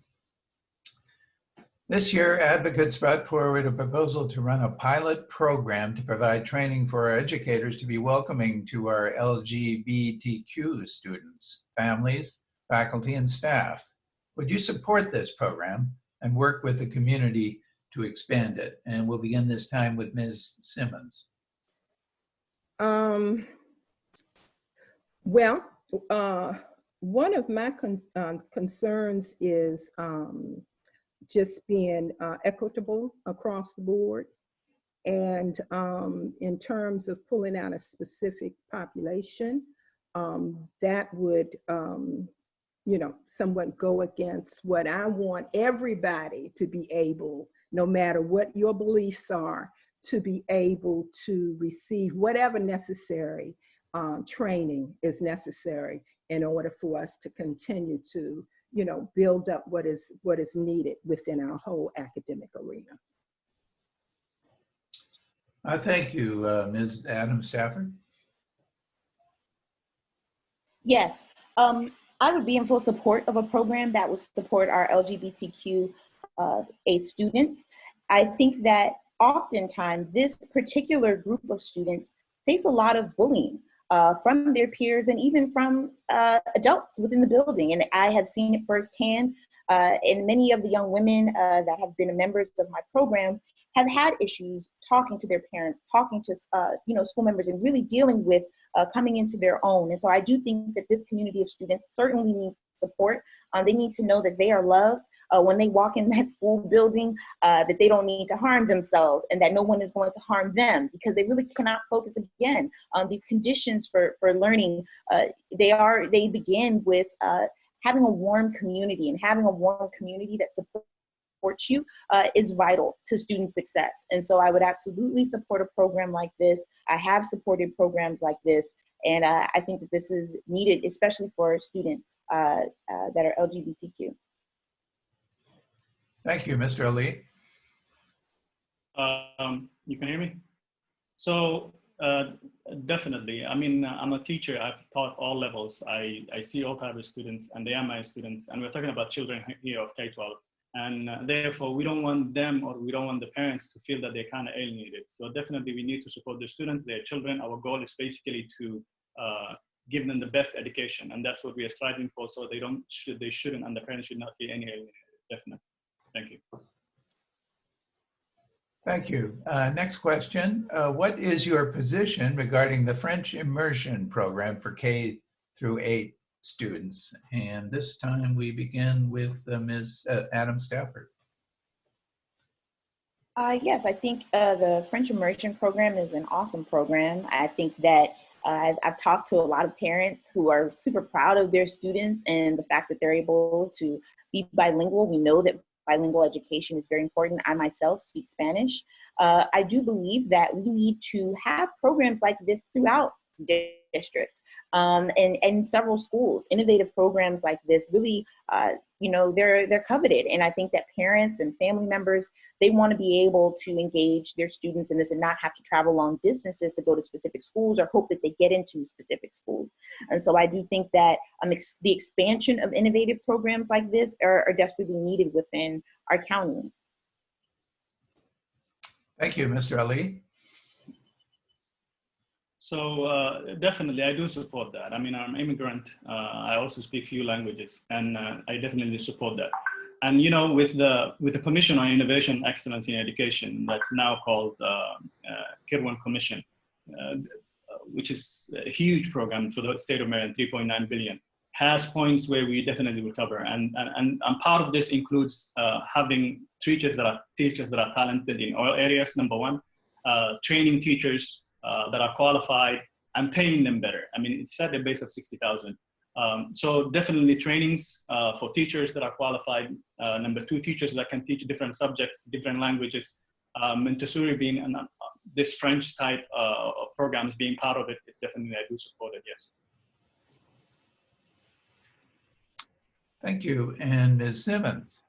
This year, advocates brought forward a proposal to run a pilot program to provide training for our educators to be welcoming to our LGBTQ students, families, faculty, and staff. Would you support this program and work with the community to expand it? And we'll begin this time with Ms. Simmons. Well, one of my concerns is just being equitable across the board. And in terms of pulling out a specific population, that would, somewhat go against what I want everybody to be able, no matter what your beliefs are, to be able to receive whatever necessary training is necessary in order for us to continue to build up what is needed within our whole academic arena. Thank you, Ms. Adams Stafford. Yes, I would be in full support of a program that would support our LGBTQ students. I think that oftentimes this particular group of students face a lot of bullying from their peers and even from adults within the building. And I have seen it firsthand. And many of the young women that have been members of my program have had issues talking to their parents, talking to school members, and really dealing with coming into their own. And so I do think that this community of students certainly needs support. They need to know that they are loved when they walk in that school building, that they don't need to harm themselves and that no one is going to harm them, because they really cannot focus again on these conditions for learning. They begin with having a warm community, and having a warm community that supports you is vital to student success. And so I would absolutely support a program like this. I have supported programs like this. And I think that this is needed, especially for students that are LGBTQ. Thank you, Mr. Ali. You can hear me? So definitely. I mean, I'm a teacher. I've taught all levels. I see all types of students, and they are my students. And we're talking about children here of K-12. And therefore, we don't want them, or we don't want the parents to feel that they're kind of alienated. So definitely we need to support the students, their children. Our goal is basically to give them the best education. And that's what we are striving for. So they shouldn't, and the parents should not feel any alienated, definitely. Thank you. Thank you. Next question. What is your position regarding the French immersion program for K through 8 students? And this time we begin with Ms. Adams Stafford. Yes, I think the French immersion program is an awesome program. I think that I've talked to a lot of parents who are super proud of their students and the fact that they're able to be bilingual. We know that bilingual education is very important. I myself speak Spanish. I do believe that we need to have programs like this throughout the district and several schools. Innovative programs like this really, they're coveted. And I think that parents and family members, they want to be able to engage their students in this and not have to travel long distances to go to specific schools or hope that they get into specific schools. And so I do think that the expansion of innovative programs like this are desperately needed within our county. Thank you, Mr. Ali. So definitely, I do support that. I mean, I'm an immigrant. I also speak few languages, and I definitely support that. And with the Commission on Innovation Excellence in Education, that's now called Kirwan Commission, which is a huge program for the state of Maryland, 3.9 billion, has points where we definitely will cover. And part of this includes having teachers that are talented in all areas. Number one, training teachers that are qualified and paying them better. I mean, it's at a base of 60,000. So definitely trainings for teachers that are qualified. Number two, teachers that can teach different subjects, different languages. Montessori being this French type of programs being part of it is definitely, I do support it, yes. Thank you. And Ms. Simmons?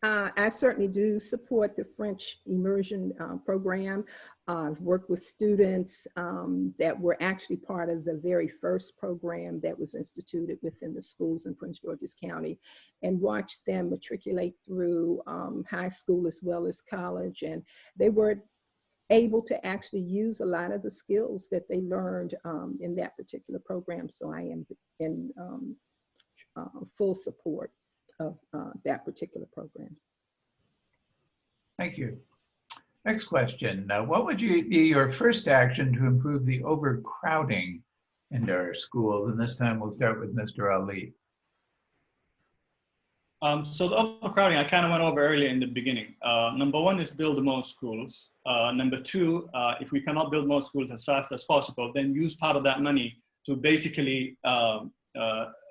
I certainly do support the French immersion program. I've worked with students that were actually part of the very first program that was instituted within the schools in Prince George's County, and watched them matriculate through high school as well as college. And they were able to actually use a lot of the skills that they learned in that particular program. So I am in full support of that particular program. Thank you. Next question. What would be your first action to improve the overcrowding in our schools? And this time we'll start with Mr. Ali. So the overcrowding, I kind of went over earlier in the beginning. Number one is build more schools. Number two, if we cannot build more schools as fast as possible, then use part of that money to basically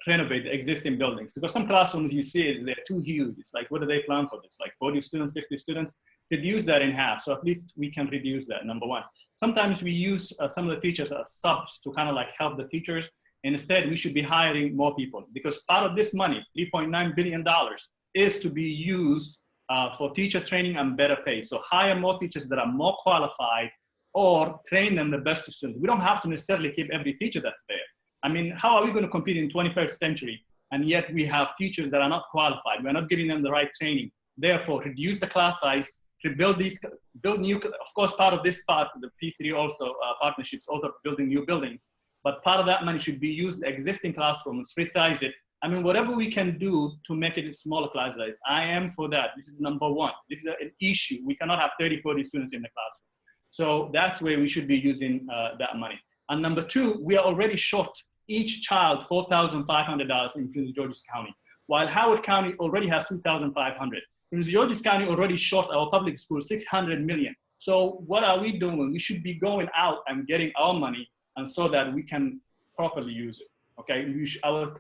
renovate the existing buildings. Because some classrooms you see, they're too huge. It's like, what do they plan for this? Like 40 students, 50 students? Reduce that in half. So at least we can reduce that, number one. Sometimes we use some of the teachers as subs to kind of like help the teachers. Instead, we should be hiring more people, because part of this money, $3.9 billion, is to be used for teacher training and better pay. So hire more teachers that are more qualified, or train them the best students. We don't have to necessarily keep every teacher that's there. I mean, how are we going to compete in the 21st century? And yet we have teachers that are not qualified. We're not giving them the right training. Therefore, reduce the class size, to build new, of course, part of this part, the P3 also, partnerships, also building new buildings. But part of that money should be used existing classrooms, resize it. I mean, whatever we can do to make it a smaller class size, I am for that. This is number one. This is an issue. We cannot have 30, 40 students in the classroom. So that's where we should be using that money. And number two, we are already short each child $4,500 in Prince George's County, while Howard County already has $2,500. Prince George's County already short our public school $600 million. So what are we doing? We should be going out and getting our money, and so that we can properly use it. Okay,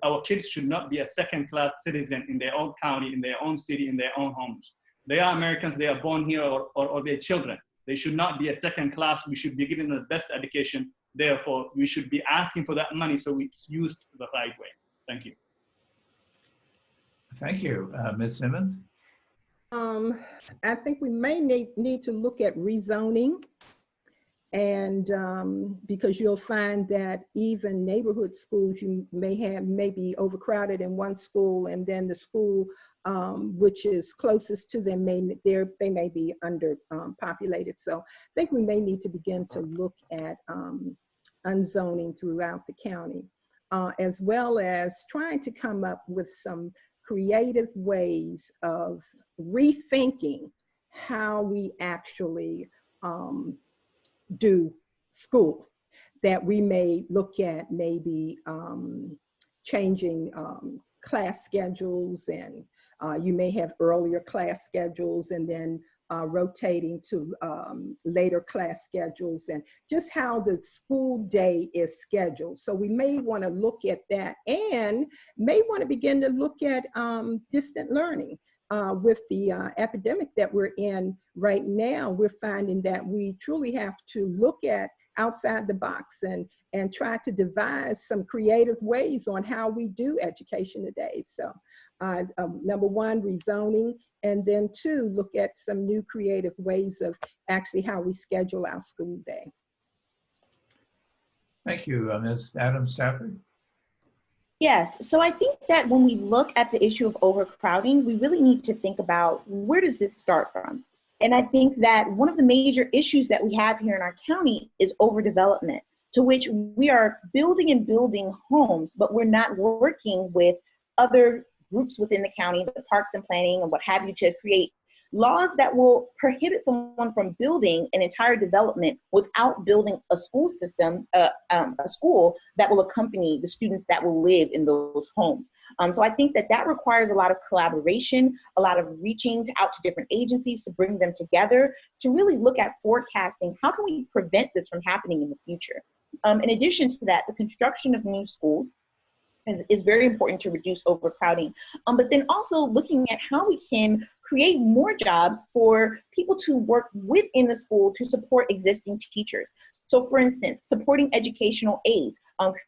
our kids should not be a second-class citizen in their own county, in their own city, in their own homes. They are Americans. They are born here, or their children. They should not be a second class. We should be giving them the best education. Therefore, we should be asking for that money so it's used the right way. Thank you. Thank you. Ms. Simmons? I think we may need to look at rezoning, and because you'll find that even neighborhood schools, you may be overcrowded in one school, and then the school which is closest to them they may be underpopulated. So I think we may need to begin to look at unzoning throughout the county, as well as trying to come up with some creative ways of rethinking how we actually do school, that we may look at maybe changing class schedules, and you may have earlier class schedules and then rotating to later class schedules, and just how the school day is scheduled. So we may want to look at that, and may want to begin to look at distant learning. With the epidemic that we're in right now, we're finding that we truly have to look at outside the box and try to devise some creative ways on how we do education today. So number one, rezoning, and then two, look at some new creative ways of actually how we schedule our school day. Thank you. Ms. Adams-Stafford? Yes, so I think that when we look at the issue of overcrowding, we really need to think about, where does this start from? And I think that one of the major issues that we have here in our county is overdevelopment, to which we are building and building homes, but we're not working with other groups within the county, the parks and planning and what have you, to create laws that will prohibit someone from building an entire development without building a school system, a school that will accompany the students that will live in those homes. So I think that requires a lot of collaboration, a lot of reaching out to different agencies to bring them together, to really look at forecasting, how can we prevent this from happening in the future? In addition to that, the construction of new schools is very important to reduce overcrowding, but then also looking at how we can create more jobs for people to work within the school to support existing teachers. So for instance, supporting educational aides,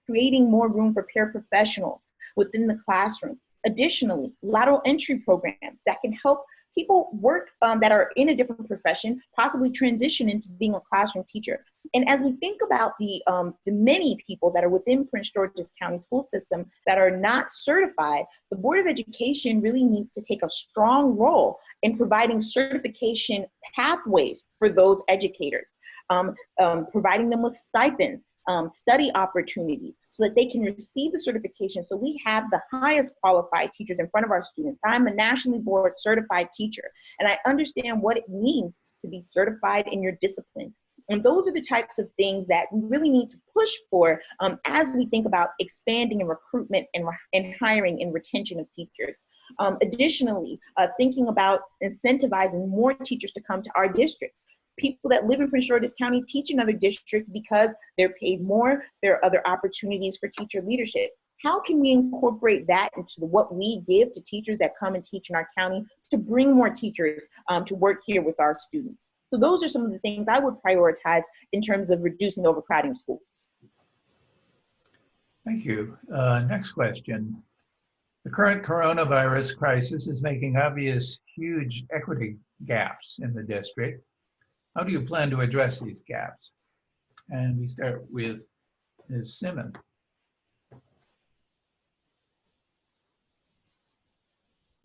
creating more room for paraprofessionals within the classroom, Additionally, lateral entry programs that can help people work that are in a different profession, possibly transition into being a classroom teacher. And as we think about the many people that are within Prince George's County school system that are not certified, the Board of Education really needs to take a strong role in providing certification pathways for those educators, providing them with stipends, study opportunities so that they can receive the certification. So we have the highest qualified teachers in front of our students. I'm a nationally board certified teacher, and I understand what it means to be certified in your discipline. And those are the types of things that we really need to push for as we think about expanding in recruitment and hiring and retention of teachers. Additionally, thinking about incentivizing more teachers to come to our district. People that live in Prince George's County teach in other districts because they're paid more. There are other opportunities for teacher leadership. How can we incorporate that into what we give to teachers that come and teach in our county to bring more teachers to work here with our students? So those are some of the things I would prioritize in terms of reducing overcrowding schools. Thank you. Next question. The current coronavirus crisis is making obvious huge equity gaps in the district. How do you plan to address these gaps? And we start with Ms. Simmons.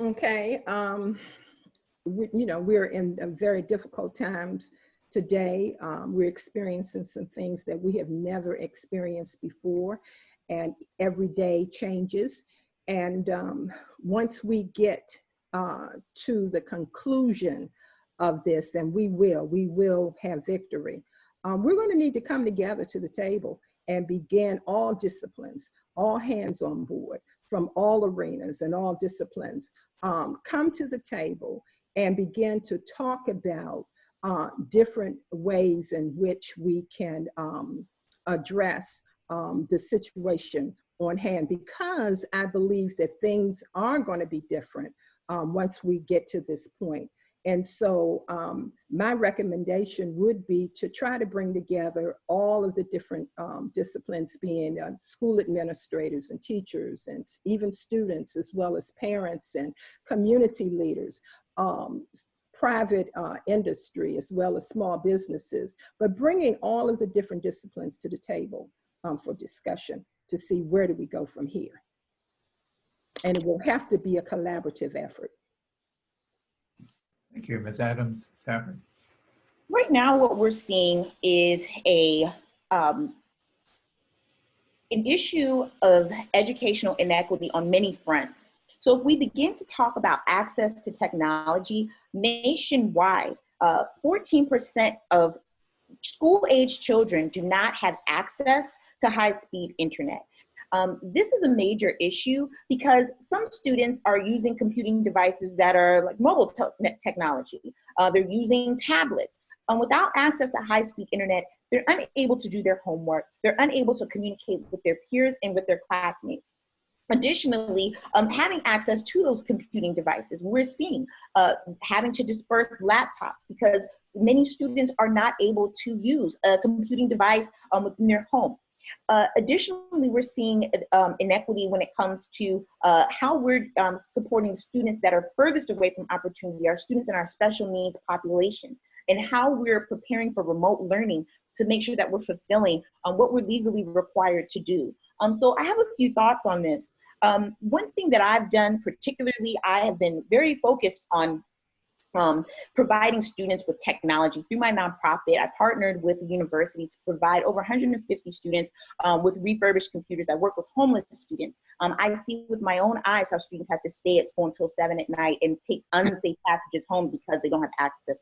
Okay, we're in very difficult times today. We're experiencing some things that we have never experienced before, and every day changes. And once we get to the conclusion of this, and we will have victory, we're going to need to come together to the table and begin all disciplines, all hands on board from all arenas and all disciplines, come to the table and begin to talk about different ways in which we can address the situation on hand, because I believe that things are going to be different once we get to this point. And so my recommendation would be to try to bring together all of the different disciplines, being school administrators and teachers and even students, as well as parents and community leaders, private industry, as well as small businesses, but bringing all of the different disciplines to the table for discussion to see where do we go from here. And it will have to be a collaborative effort. Thank you, Ms. Adams Stafford. Right now, what we're seeing is an issue of educational inequity on many fronts. So if we begin to talk about access to technology nationwide, 14% of school-age children do not have access to high-speed internet. This is a major issue because some students are using computing devices that are like mobile technology. They're using tablets. Without access to high-speed internet, they're unable to do their homework. They're unable to communicate with their peers and with their classmates. Additionally, having access to those computing devices, we're seeing having to disperse laptops because many students are not able to use a computing device within their home. Additionally, we're seeing inequity when it comes to how we're supporting students that are furthest away from opportunity, our students in our special needs population, and how we're preparing for remote learning to make sure that we're fulfilling what we're legally required to do. So I have a few thoughts on this. One thing that I've done particularly, I have been very focused on providing students with technology. Through my nonprofit, I partnered with the university to provide over 150 students with refurbished computers. I work with homeless students. I see with my own eyes how students have to stay at school until 7 at night and take unsafe passages home because they don't have access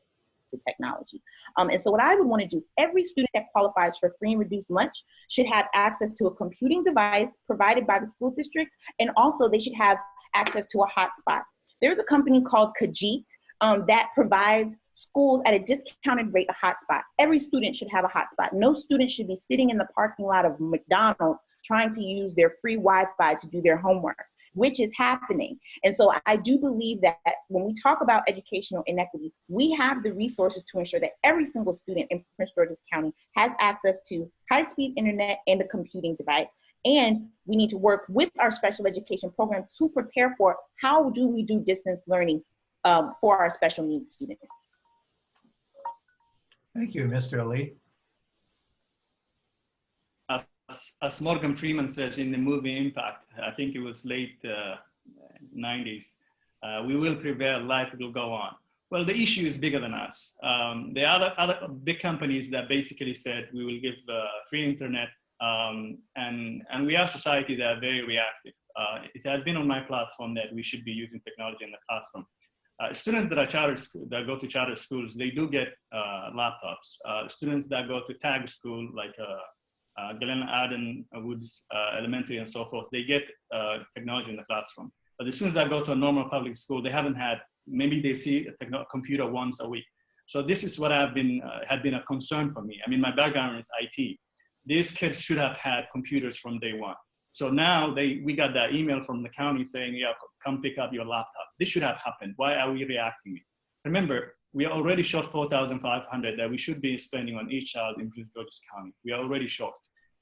to technology. And so what I would want to do is every student that qualifies for free and reduced lunch should have access to a computing device provided by the school district, and also they should have access to a hotspot. There's a company called Kajit that provides schools at a discounted rate a hotspot. Every student should have a hotspot. No student should be sitting in the parking lot of McDonald's trying to use their free Wi-Fi to do their homework, which is happening. And so I do believe that when we talk about educational inequity, we have the resources to ensure that every single student in Prince George's County has access to high-speed internet and a computing device. And we need to work with our special education program to prepare for how do we do distance learning for our special needs students. Thank you, Mr. Ali. As Morgan Freeman says in the movie Impact, I think it was late 90s, we will prevail, life will go on. Well, the issue is bigger than us. There are other big companies that basically said we will give free internet, and we are a society that are very reactive. It has been on my platform that we should be using technology in the classroom. Students that are that go to charter schools, they do get laptops. Students that go to tag school, like Glen Arden Woods Elementary and so forth, they get technology in the classroom. But the students that go to a normal public school, they haven't had, maybe they see a computer once a week. So this is what had been a concern for me. I mean, my background is IT. These kids should have had computers from day one. So now we got that email from the county saying, yeah, come pick up your laptop. This should have happened. Why are we reacting? Remember, we are already short $4,500 that we should be spending on each child in Prince George's County. We are already short,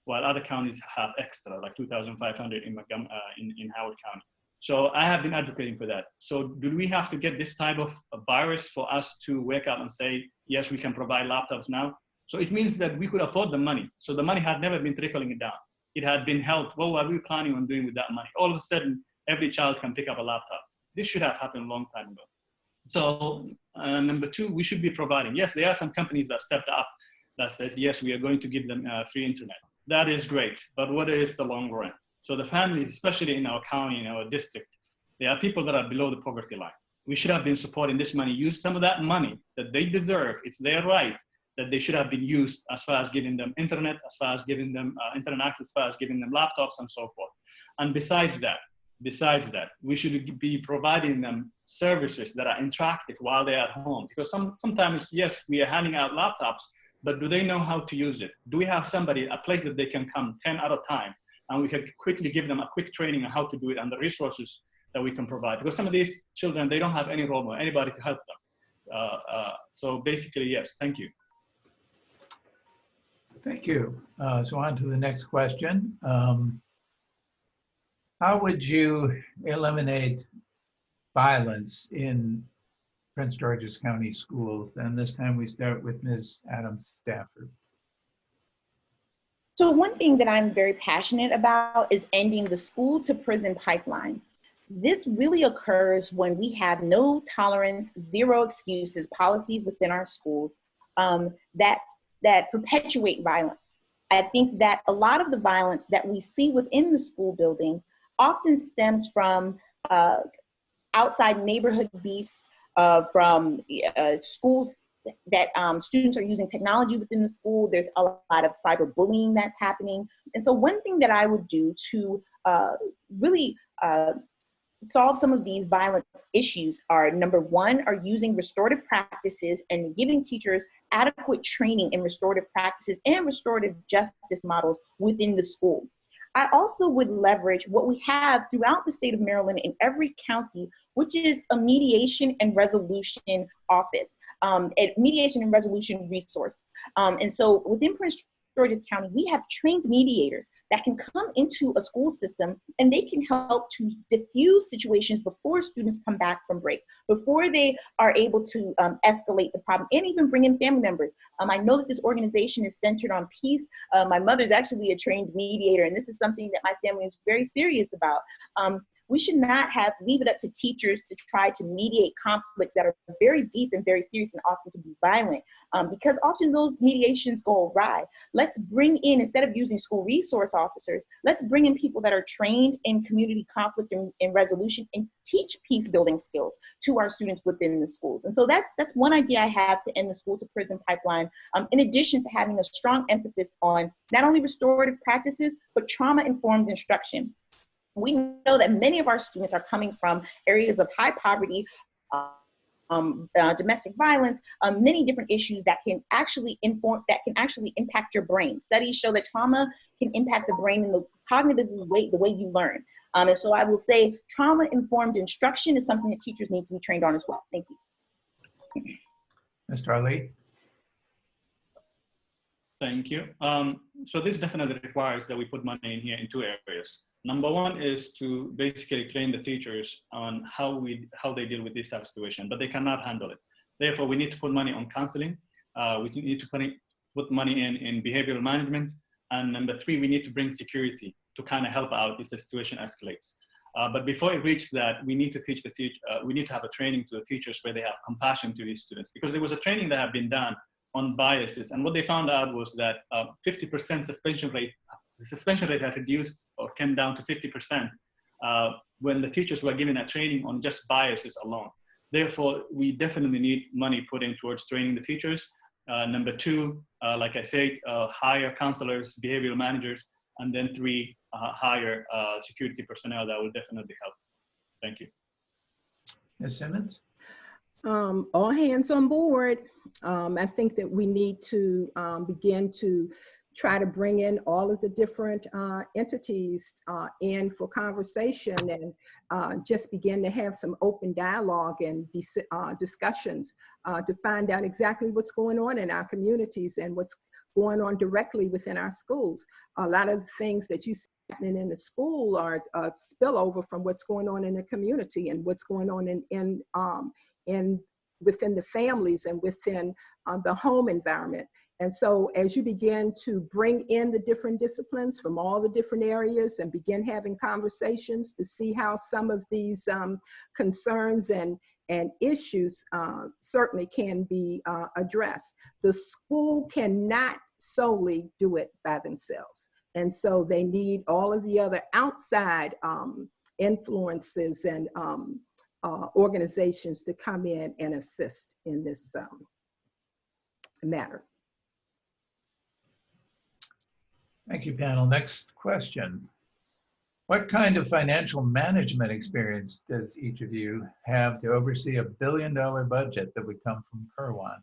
while other counties have extra, like $2,500 in Howard County. So I have been advocating for that. So do we have to get this type of a virus for us to wake up and say, yes, we can provide laptops now? So it means that we could afford the money. So the money had never been trickling it down. It had been held. What were we planning on doing with that money? All of a sudden, every child can pick up a laptop. This should have happened a long time ago. So number two, we should be providing. Yes, there are some companies that stepped up that says, yes, we are going to give them free internet. That is great, but what is the long run? So the families, especially in our county, in our district, there are people that are below the poverty line. We should have been supporting this money, use some of that money that they deserve. It's their right that they should have been used as far as giving them internet, as far as giving them internet access, as far as giving them laptops and so forth. And besides that, we should be providing them services that are interactive while they're at home. Because sometimes, yes, we are handing out laptops, but do they know how to use it? Do we have somebody, a place that they can come 10 at a time, and we can quickly give them a quick training on how to do it and the resources that we can provide? Because some of these children, they don't have any role model, anybody to help them. So basically, yes, thank you. Thank you. So on to the next question. How would you eliminate violence in Prince George's County Schools? And this time we start with Ms. Adams Stafford. So one thing that I'm very passionate about is ending the school to prison pipeline. This really occurs when we have no tolerance, zero excuses policies within our schools that perpetuate violence. I think that a lot of the violence that we see within the school building often stems from outside neighborhood beefs, from schools that students are using technology within the school. There's a lot of cyberbullying that's happening. And so one thing that I would do to really solve some of these violent issues are, number one, are using restorative practices and giving teachers adequate training in restorative practices and restorative justice models within the school. I also would leverage what we have throughout the state of Maryland in every county, which is a mediation and resolution office, a mediation and resolution resource. And so within Prince George's County, we have trained mediators that can come into a school system and they can help to diffuse situations before students come back from break, before they are able to escalate the problem, and even bring in family members. I know that this organization is centered on peace. My mother is actually a trained mediator, and this is something that my family is very serious about. We should not leave it up to teachers to try to mediate conflicts that are very deep and very serious and often can be violent, because often those mediations go awry. Let's bring in, instead of using school resource officers, let's bring in people that are trained in community conflict and resolution and teach peace building skills to our students within the schools. And so that's one idea I have to end the school to prison pipeline, in addition to having a strong emphasis on not only restorative practices, but trauma-informed instruction. We know that many of our students are coming from areas of high poverty, domestic violence, many different issues that can actually impact your brain. Studies show that trauma can impact the brain in the cognitive way, the way you learn. And so I will say trauma-informed instruction is something that teachers need to be trained on as well. Thank you. Mr. Ali? Thank you. So this definitely requires that we put money in here in two areas. Number one is to basically train the teachers on how they deal with this type of situation, but they cannot handle it. Therefore, we need to put money on counseling. We need to put money in behavioral management. And number three, we need to bring security to kind of help out if the situation escalates. But before it reaches that, we need to we need to have a training to the teachers where they have compassion to these students, because there was a training that had been done on biases. And what they found out was that 50% suspension rate, the suspension rate had reduced or came down to 50% when the teachers were given a training on just biases alone. Therefore, we definitely need money put in towards training the teachers. Number two, like I said, hire counselors, behavioral managers, and then three, hire security personnel. That will definitely help. Thank you. Ms. Simmons? All hands on board. I think that we need to begin to try to bring in all of the different entities in for conversation, and just begin to have some open dialogue and discussions to find out exactly what's going on in our communities and what's going on directly within our schools. A lot of the things that you see happening in the school are spillover from what's going on in the community and what's going on within the families and within the home environment. And so as you begin to bring in the different disciplines from all the different areas and begin having conversations to see how some of these concerns and issues certainly can be addressed. The school cannot solely do it by themselves. And so they need all of the other outside influences and organizations to come in and assist in this matter. Thank you, panel. Next question. What kind of financial management experience does each of you have to oversee $1 billion budget that would come from Kirwan?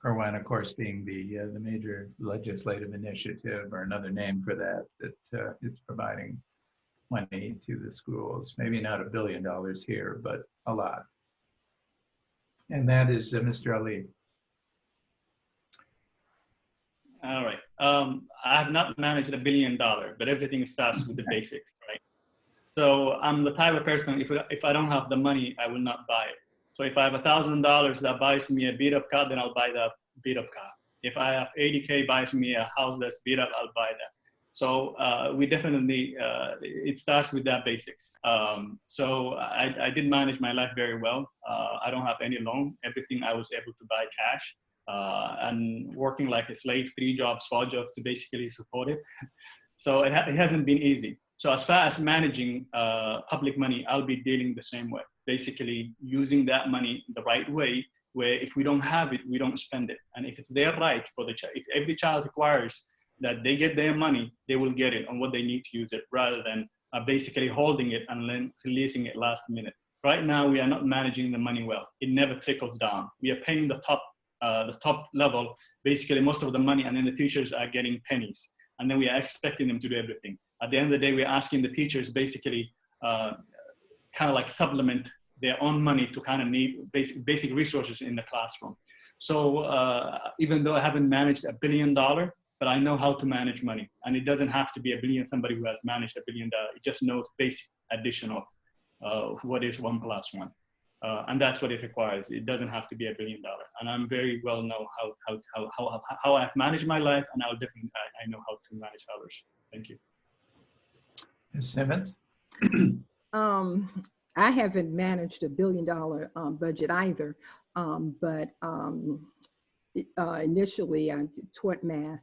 Kirwan, of course, being the major legislative initiative, or another name for that is providing money to the schools. Maybe not $1 billion here, but a lot. And that is Mr. Ali. All right. I have not managed $1 billion, but everything starts with the basics, right? So I'm the type of person, if I don't have the money, I will not buy it. So if I have $1,000 that buys me a beat up car, then I'll buy the beat up car. If I have 80K buys me a house that's beat up, I'll buy that. So we definitely, it starts with that basics. So I did manage my life very well. I don't have any loan. Everything I was able to buy cash. And working like a slave, 3 jobs, 4 jobs to basically support it. So it hasn't been easy. So as far as managing public money, I'll be dealing the same way. Basically using that money the right way, where if we don't have it, we don't spend it. And if it's their right for the child, if every child requires that they get their money, they will get it on what they need to use it, rather than basically holding it and then releasing it last minute. Right now, we are not managing the money well. It never trickles down. We are paying the top level, basically most of the money, and then the teachers are getting pennies. And then we are expecting them to do everything. At the end of the day, we're asking the teachers basically kind of like supplement their own money to kind of need basic resources in the classroom. So even though I haven't managed $1 billion, but I know how to manage money. And it doesn't have to be $1 billion, somebody who has managed $1 billion. It just knows basic additional, what is 1 + 1. And that's what it requires. It doesn't have to be $1 billion. And I'm very well know how I've managed my life, and I'll definitely, I know how to manage others. Thank you. Ms. Simmons? I haven't managed $1 billion budget either, but initially I taught math.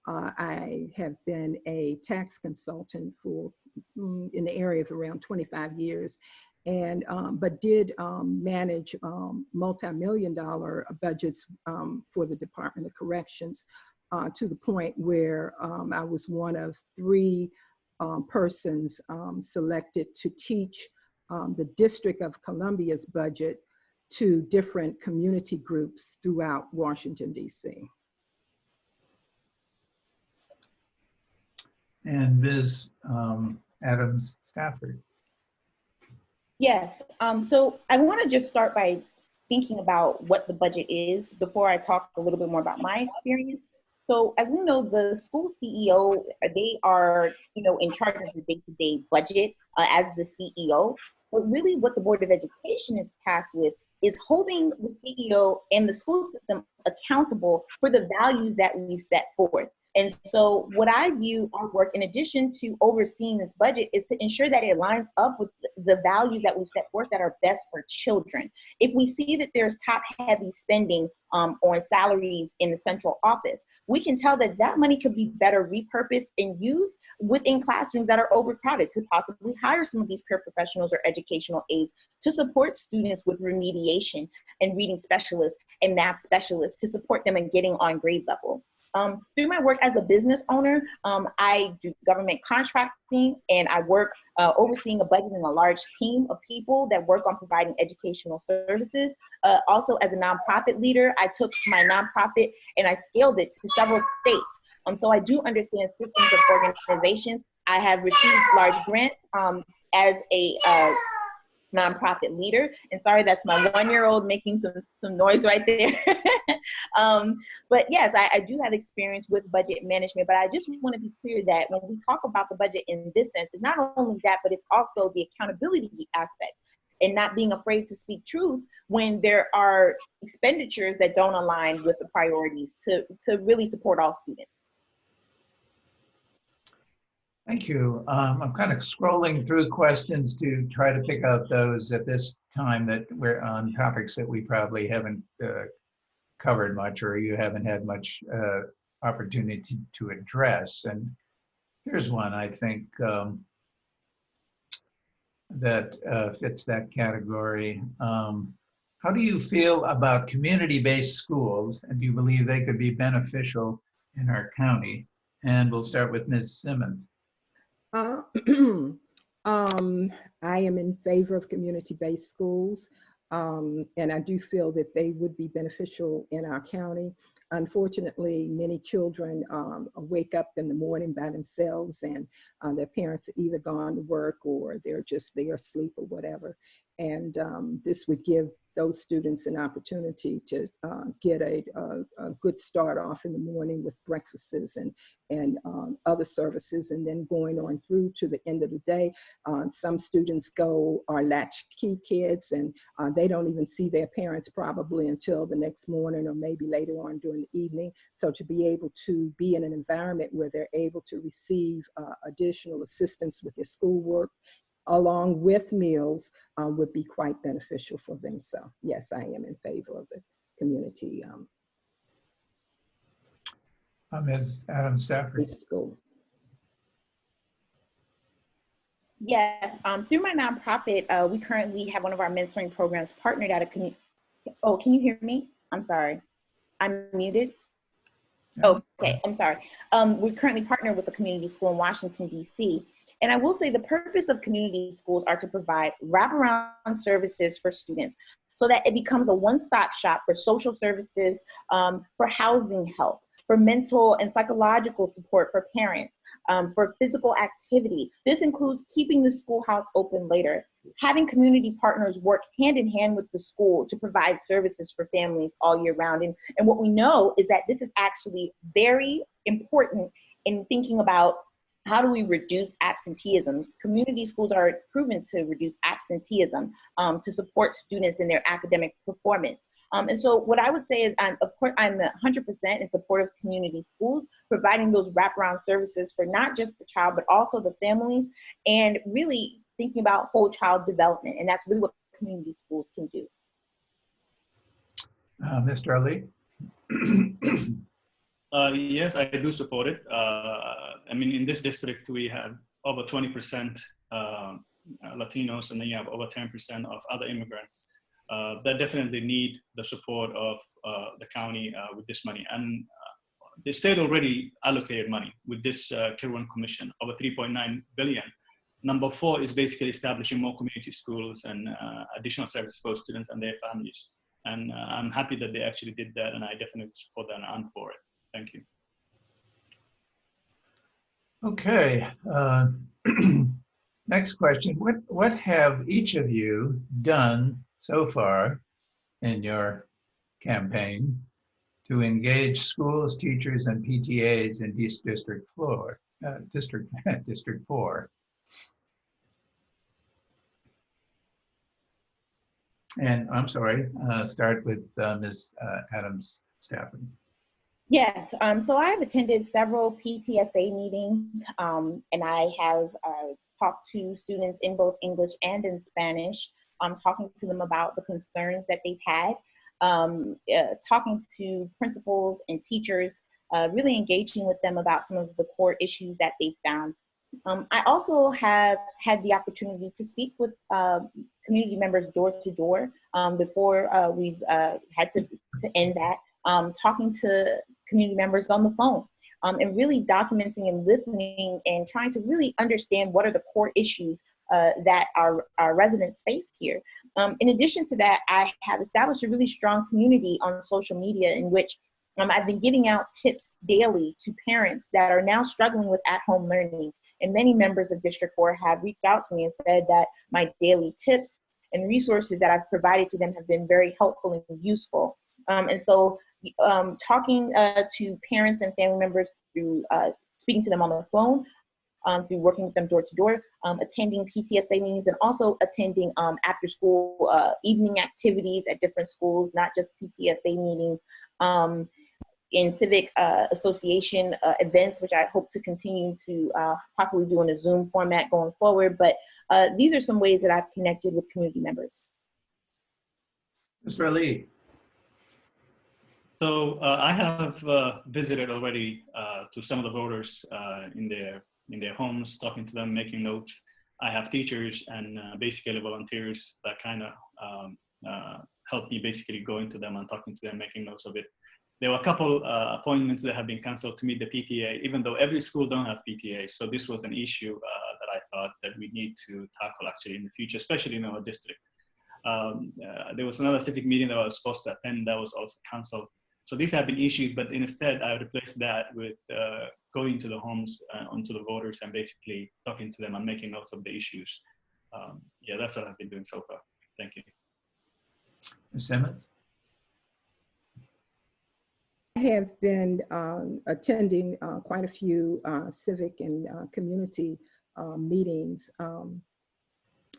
I have been a tax consultant for in the area of around 25 years. And but did manage multi-million-dollar budgets for the Department of Corrections to the point where I was one of 3 persons selected to teach the District of Columbia's budget to different community groups throughout Washington, D.C. And Ms. Adams Stafford. Yes, so I want to just start by thinking about what the budget is before I talk a little bit more about my experience. So as we know, the school CEO, they are, in charge of the day-to-day budget as the CEO. But really what the Board of Education is tasked with is holding the CEO and the school system accountable for the values that we've set forth. And so what I view our work, in addition to overseeing this budget, is to ensure that it lines up with the values that we've set forth that are best for children. If we see that there's top-heavy spending on salaries in the central office, we can tell that that money could be better repurposed and used within classrooms that are overcrowded to possibly hire some of these paraprofessionals or educational aides to support students with remediation and reading specialists and math specialists to support them in getting on grade level. Through my work as a business owner, I do government contracting, and I work overseeing a budget and a large team of people that work on providing educational services. Also, as a nonprofit leader, I took my nonprofit and I scaled it to several states. So I do understand systems of organizations. I have received large grants as a nonprofit leader. And sorry, that's my 1-year-old making some noise right there. But yes, I do have experience with budget management, but I just want to be clear that when we talk about the budget in this sense, it's not only that, but it's also the accountability aspect and not being afraid to speak truth when there are expenditures that don't align with the priorities to really support all students. Thank you. I'm kind of scrolling through questions to try to pick out those at this time that we're on topics that we probably haven't covered much, or you haven't had much opportunity to address. And here's one I think that fits that category. How do you feel about community-based schools, and do you believe they could be beneficial in our county? And we'll start with Ms. Simmons. I am in favor of community-based schools, and I do feel that they would be beneficial in our county. Unfortunately, many children wake up in the morning by themselves, and their parents are either gone to work or they're just there asleep or whatever. And this would give those students an opportunity to get a good start off in the morning with breakfasts and other services, and then going on through to the end of the day. Some students are latchkey kids, and they don't even see their parents probably until the next morning or maybe later on during the evening. So to be able to be in an environment where they're able to receive additional assistance with their schoolwork along with meals would be quite beneficial for them. So yes, I am in favor of the community Ms. Adam Stafford. school. Yes, through my nonprofit, we currently have one of our mentoring programs partnered at a community. Oh, can you hear me? I'm sorry, I'm muted. Okay, I'm sorry. We're currently partnered with a community school in Washington, D.C. And I will say the purpose of community schools are to provide wraparound services for students so that it becomes a one-stop shop for social services, for housing help, for mental and psychological support for parents, for physical activity. This includes keeping the schoolhouse open later, having community partners work hand in hand with the school to provide services for families all year round. And what we know is that this is actually very important in thinking about how do we reduce absenteeism. Community schools are proven to reduce absenteeism to support students in their academic performance. And so what I would say is, of course, I'm 100% in support of community schools, providing those wraparound services for not just the child, but also the families, and really thinking about whole child development. And that's really what community schools can do. Mr. Ali? Yes, I do support it. I mean, in this district, we have over 20% Latinos, and then you have over 10% of other immigrants that definitely need the support of the county with this money. And the state already allocated money with this Kirwan Commission, over 3.9 billion. Number 4 is basically establishing more community schools and additional services for students and their families. And I'm happy that they actually did that, and I definitely support that and for it. Thank you. Okay. Next question. What have each of you done so far in your campaign to engage schools, teachers, and PTAs in District 4. District 4. And I'm sorry, start with Ms. Adams Stafford. Yes, so I've attended several PTSA meetings, and I have talked to students in both English and in Spanish, talking to them about the concerns that they've had, talking to principals and teachers, really engaging with them about some of the core issues that they found. I also have had the opportunity to speak with community members door to door before we've had to end that, talking to community members on the phone, and really documenting and listening and trying to really understand what are the core issues that our residents face here. In addition to that, I have established a really strong community on social media in which I've been getting out tips daily to parents that are now struggling with at-home learning. And many members of District 4 have reached out to me and said that my daily tips and resources that I've provided to them have been very helpful and useful. And so talking to parents and family members through speaking to them on the phone, through working with them door to door, attending PTSA meetings, and also attending after school evening activities at different schools, not just PTSA meetings, in civic association events, which I hope to continue to possibly do in a Zoom format going forward. But these are some ways that I've connected with community members. Mr. Ali. So I have visited already to some of the voters in their homes, talking to them, making notes. I have teachers and basically volunteers that kind of help me basically going to them and talking to them, making notes of it. There were a couple appointments that have been canceled to meet the PTA, even though every school don't have PTA. So this was an issue that I thought that we need to tackle actually in the future, especially in our district. There was another civic meeting that I was supposed to attend that was also canceled. So these have been issues, but instead I replaced that with going to the homes, onto the voters, and basically talking to them and making notes of the issues. Yeah, that's what I've been doing so far. Thank you. Ms. Simmons? I have been attending quite a few civic and community meetings,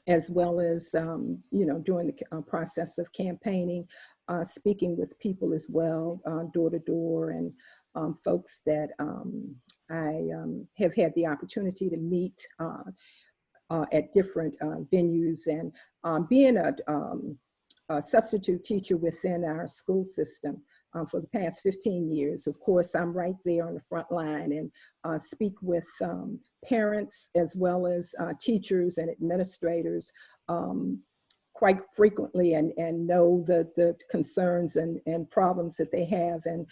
as well as, during the process of campaigning, speaking with people as well, door to door, and folks that I have had the opportunity to meet at different venues, and being a substitute teacher within our school system for the past 15 years. Of course, I'm right there on the front line and speak with parents as well as teachers and administrators quite frequently, and know the concerns and problems that they have. And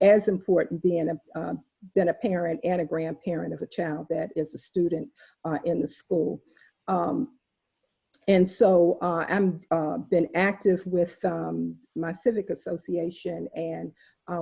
as important, being a parent and a grandparent of a child that is a student in the school. And so I'm been active with my civic association, and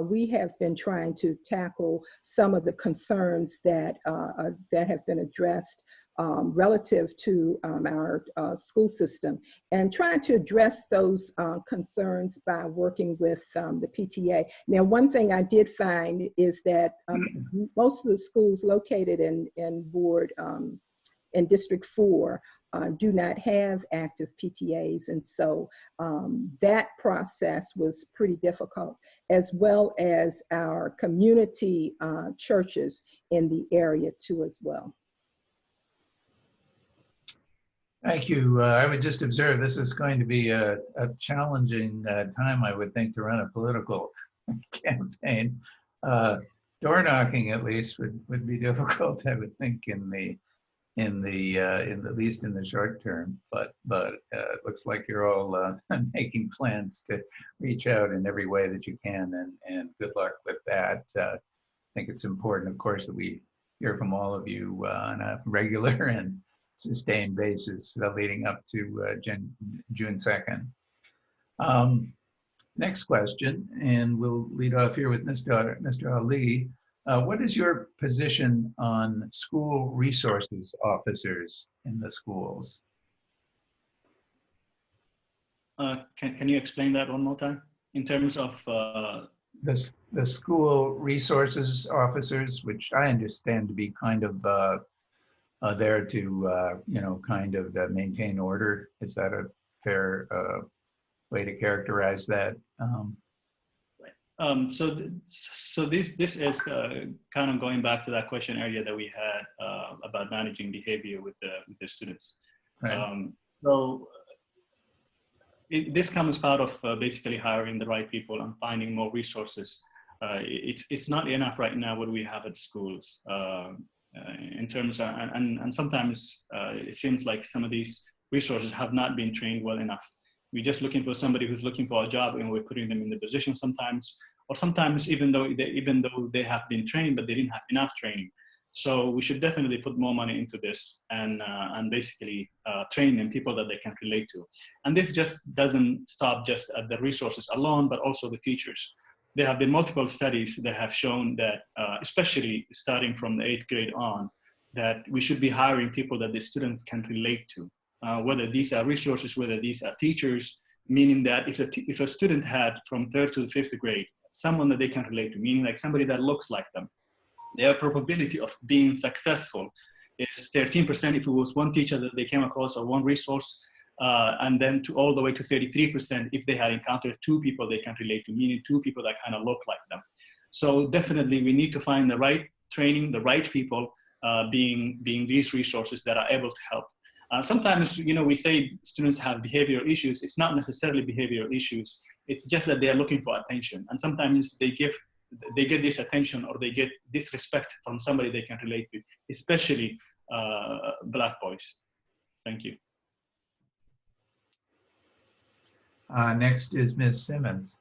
we have been trying to tackle some of the concerns that have been addressed relative to our school system, and trying to address those concerns by working with the PTA. Now, one thing I did find is that most of the schools located in District 4 do not have active PTAs. And so that process was pretty difficult, as well as our community churches in the area too as well. Thank you. I would just observe this is going to be a challenging time, I would think, to run a political campaign. Door knocking, at least, would be difficult, I would think, at least in the short term. But it looks like you're all making plans to reach out in every way that you can, and good luck with that. I think it's important, of course, that we hear from all of you on a regular and sustained basis leading up to June 2nd. Next question, and we'll lead off here with Mr. Ali. What is your position on school resources officers in the schools? Can you explain that one more time? In terms of the school resources officers, which I understand to be kind of there to, kind of maintain order. Is that a fair way to characterize that? So this is kind of going back to that question earlier that we had about managing behavior with the students. Right. This comes out of basically hiring the right people and finding more resources. It's not enough right now what we have at schools in terms of, and sometimes it seems like some of these resources have not been trained well enough. We're just looking for somebody who's looking for a job, and we're putting them in the position sometimes, or sometimes even though they have been trained, but they didn't have enough training. So we should definitely put more money into this and basically train them people that they can relate to. And this just doesn't stop just at the resources alone, but also the teachers. There have been multiple studies that have shown that, especially starting from the 8th grade on, that we should be hiring people that the students can relate to. Whether these are resources, whether these are teachers, meaning that if a student had from 3rd to the 5th grade, someone that they can relate to, meaning like somebody that looks like them, their probability of being successful is 13% if it was one teacher that they came across or one resource, and then all the way to 33% if they had encountered 2 people they can relate to, meaning 2 people that kind of look like them. So definitely we need to find the right training, the right people being these resources that are able to help. Sometimes, we say students have behavioral issues. It's not necessarily behavioral issues. It's just that they are looking for attention. And sometimes they get this attention or they get this respect from somebody they can relate to, especially Black boys. Thank you. Next is Ms. Simmons.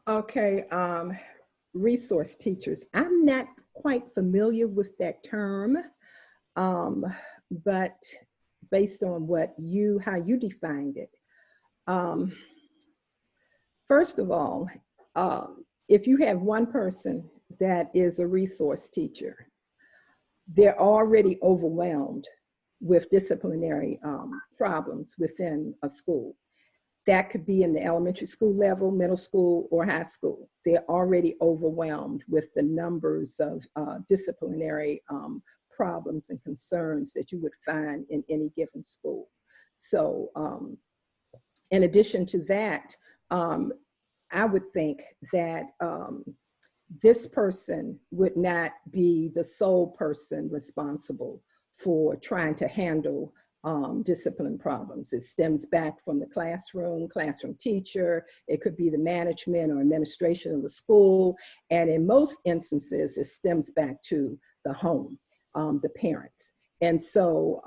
Okay, resource teachers. I'm not quite familiar with that term, but based on how you defined it. First of all, if you have one person that is a resource teacher, they're already overwhelmed with disciplinary problems within a school. That could be in the elementary school level, middle school, or high school. They're already overwhelmed with the numbers of disciplinary problems and concerns that you would find in any given school. So in addition to that, I would think that this person would not be the sole person responsible for trying to handle discipline problems. It stems back from the classroom teacher. It could be the management or administration of the school. And in most instances, it stems back to the home, the parents. And so,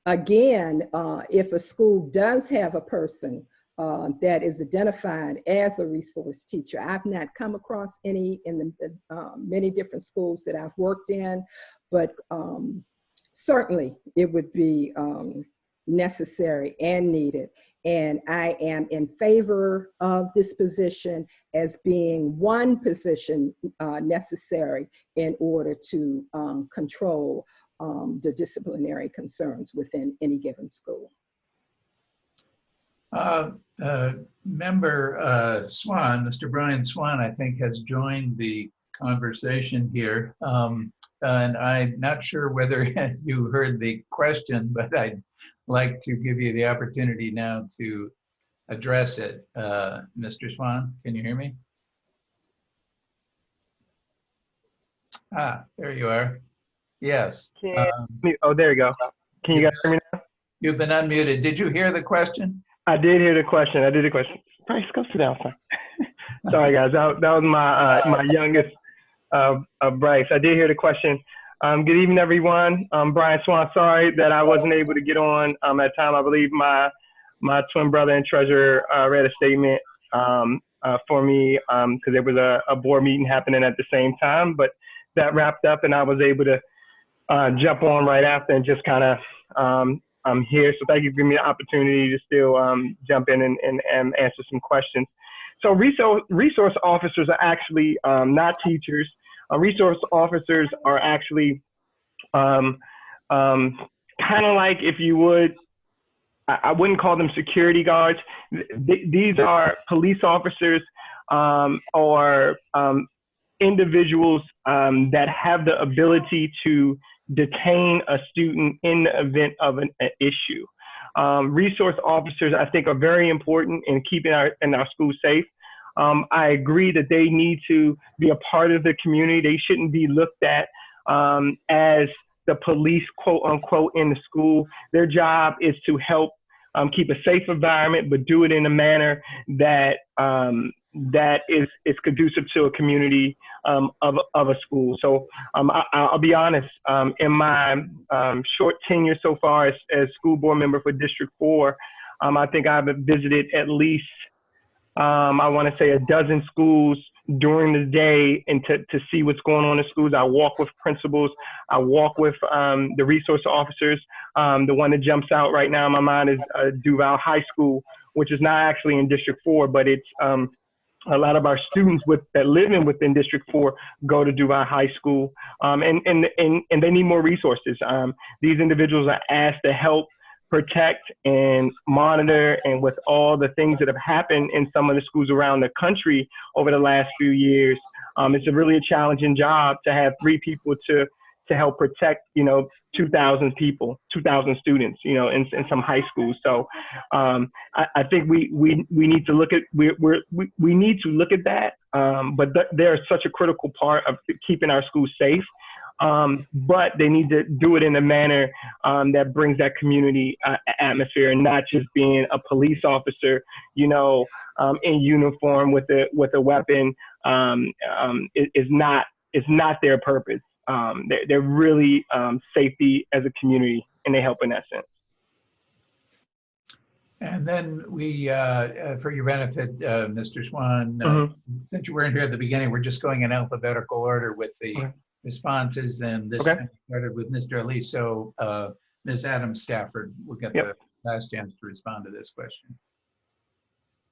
again, if a school does have a person that is identified as a resource teacher, I've not come across any in the many different schools that I've worked in, but certainly it would be necessary and needed. And I am in favor of this position as being one position necessary in order to control the disciplinary concerns within any given school. Member Swan, Mr. Brian Swan, I think has joined the conversation here. And I'm not sure whether you heard the question, but I'd like to give you the opportunity now to address it. Mr. Swan, can you hear me? There you are. Yes. Oh, there you go. Can you guys hear me now? You've been unmuted. Did you hear the question? I did hear the question. Bryce, go sit down, son. Sorry, guys. That was my youngest, Bryce. I did hear the question. Good evening, everyone. Brian Swan. Sorry that I wasn't able to get on at time. I believe my twin brother and treasurer read a statement for me because there was a board meeting happening at the same time. But that wrapped up, and I was able to jump on right after and just kind of I'm here. So thank you for giving me the opportunity to still jump in and answer some questions. So resource officers are actually not teachers. Resource officers are actually kind of like, if you would, I wouldn't call them security guards. These are police officers or individuals that have the ability to detain a student in the event of an issue. Resource officers, I think, are very important in keeping our schools safe. I agree that they need to be a part of the community. They shouldn't be looked at as the police, quote unquote, in the school. Their job is to help keep a safe environment, but do it in a manner that that is conducive to a community of a school. So I'll be honest, in my short tenure so far as school board member for District 4, I think I've visited at least, I want to say, a dozen schools during the day and to see what's going on in schools. I walk with principals. I walk with the resource officers. The one that jumps out right now in my mind is Duval High School, which is not actually in District 4, but it's a lot of our students that live within District 4 go to Duval High School, and they need more resources. These individuals are asked to help protect and monitor, and with all the things that have happened in some of the schools around the country over the last few years, it's really a challenging job to have 3 people to help protect, 2,000 people, 2,000 students, in some high schools. So I think we need to look at we need to look at that. But they're such a critical part of keeping our schools safe. But they need to do it in a manner that brings that community atmosphere, and not just being a police officer, in uniform with a weapon. Is not their purpose. They're really safety as a community, and they help in that sense. And then we, for your benefit, Mr. Swan, since you weren't here at the beginning, we're just going in alphabetical order with the responses, and this time started with Mr. Ali. So Ms. Adams Stafford will get the last chance to respond to this question.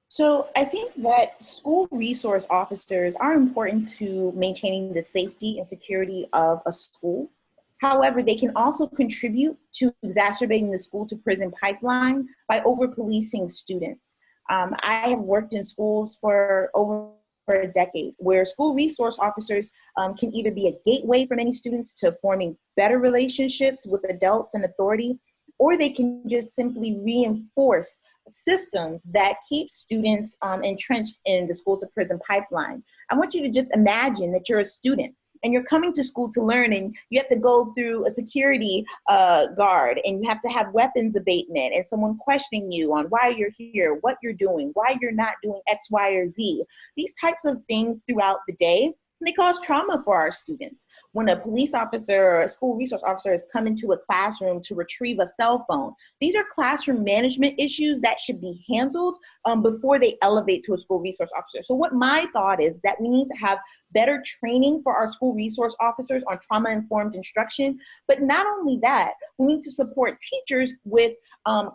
So I think that school resource officers are important to maintaining the safety and security of a school. However, they can also contribute to exacerbating the school to prison pipeline by over-policing students. I have worked in schools for over a decade, where school resource officers can either be a gateway for many students to forming better relationships with adults and authority, or they can just simply reinforce systems that keep students entrenched in the school to prison pipeline. I want you to just imagine that you're a student and you're coming to school to learn, and you have to go through a security guard, and you have to have weapons abatement and someone questioning you on why you're here, what you're doing, why you're not doing X, Y, or Z. These types of things throughout the day, they cause trauma for our students. When a police officer or a school resource officer is coming to a classroom to retrieve a cell phone, these are classroom management issues that should be handled before they elevate to a school resource officer. So what my thought is that we need to have better training for our school resource officers on trauma-informed instruction. But not only that, we need to support teachers with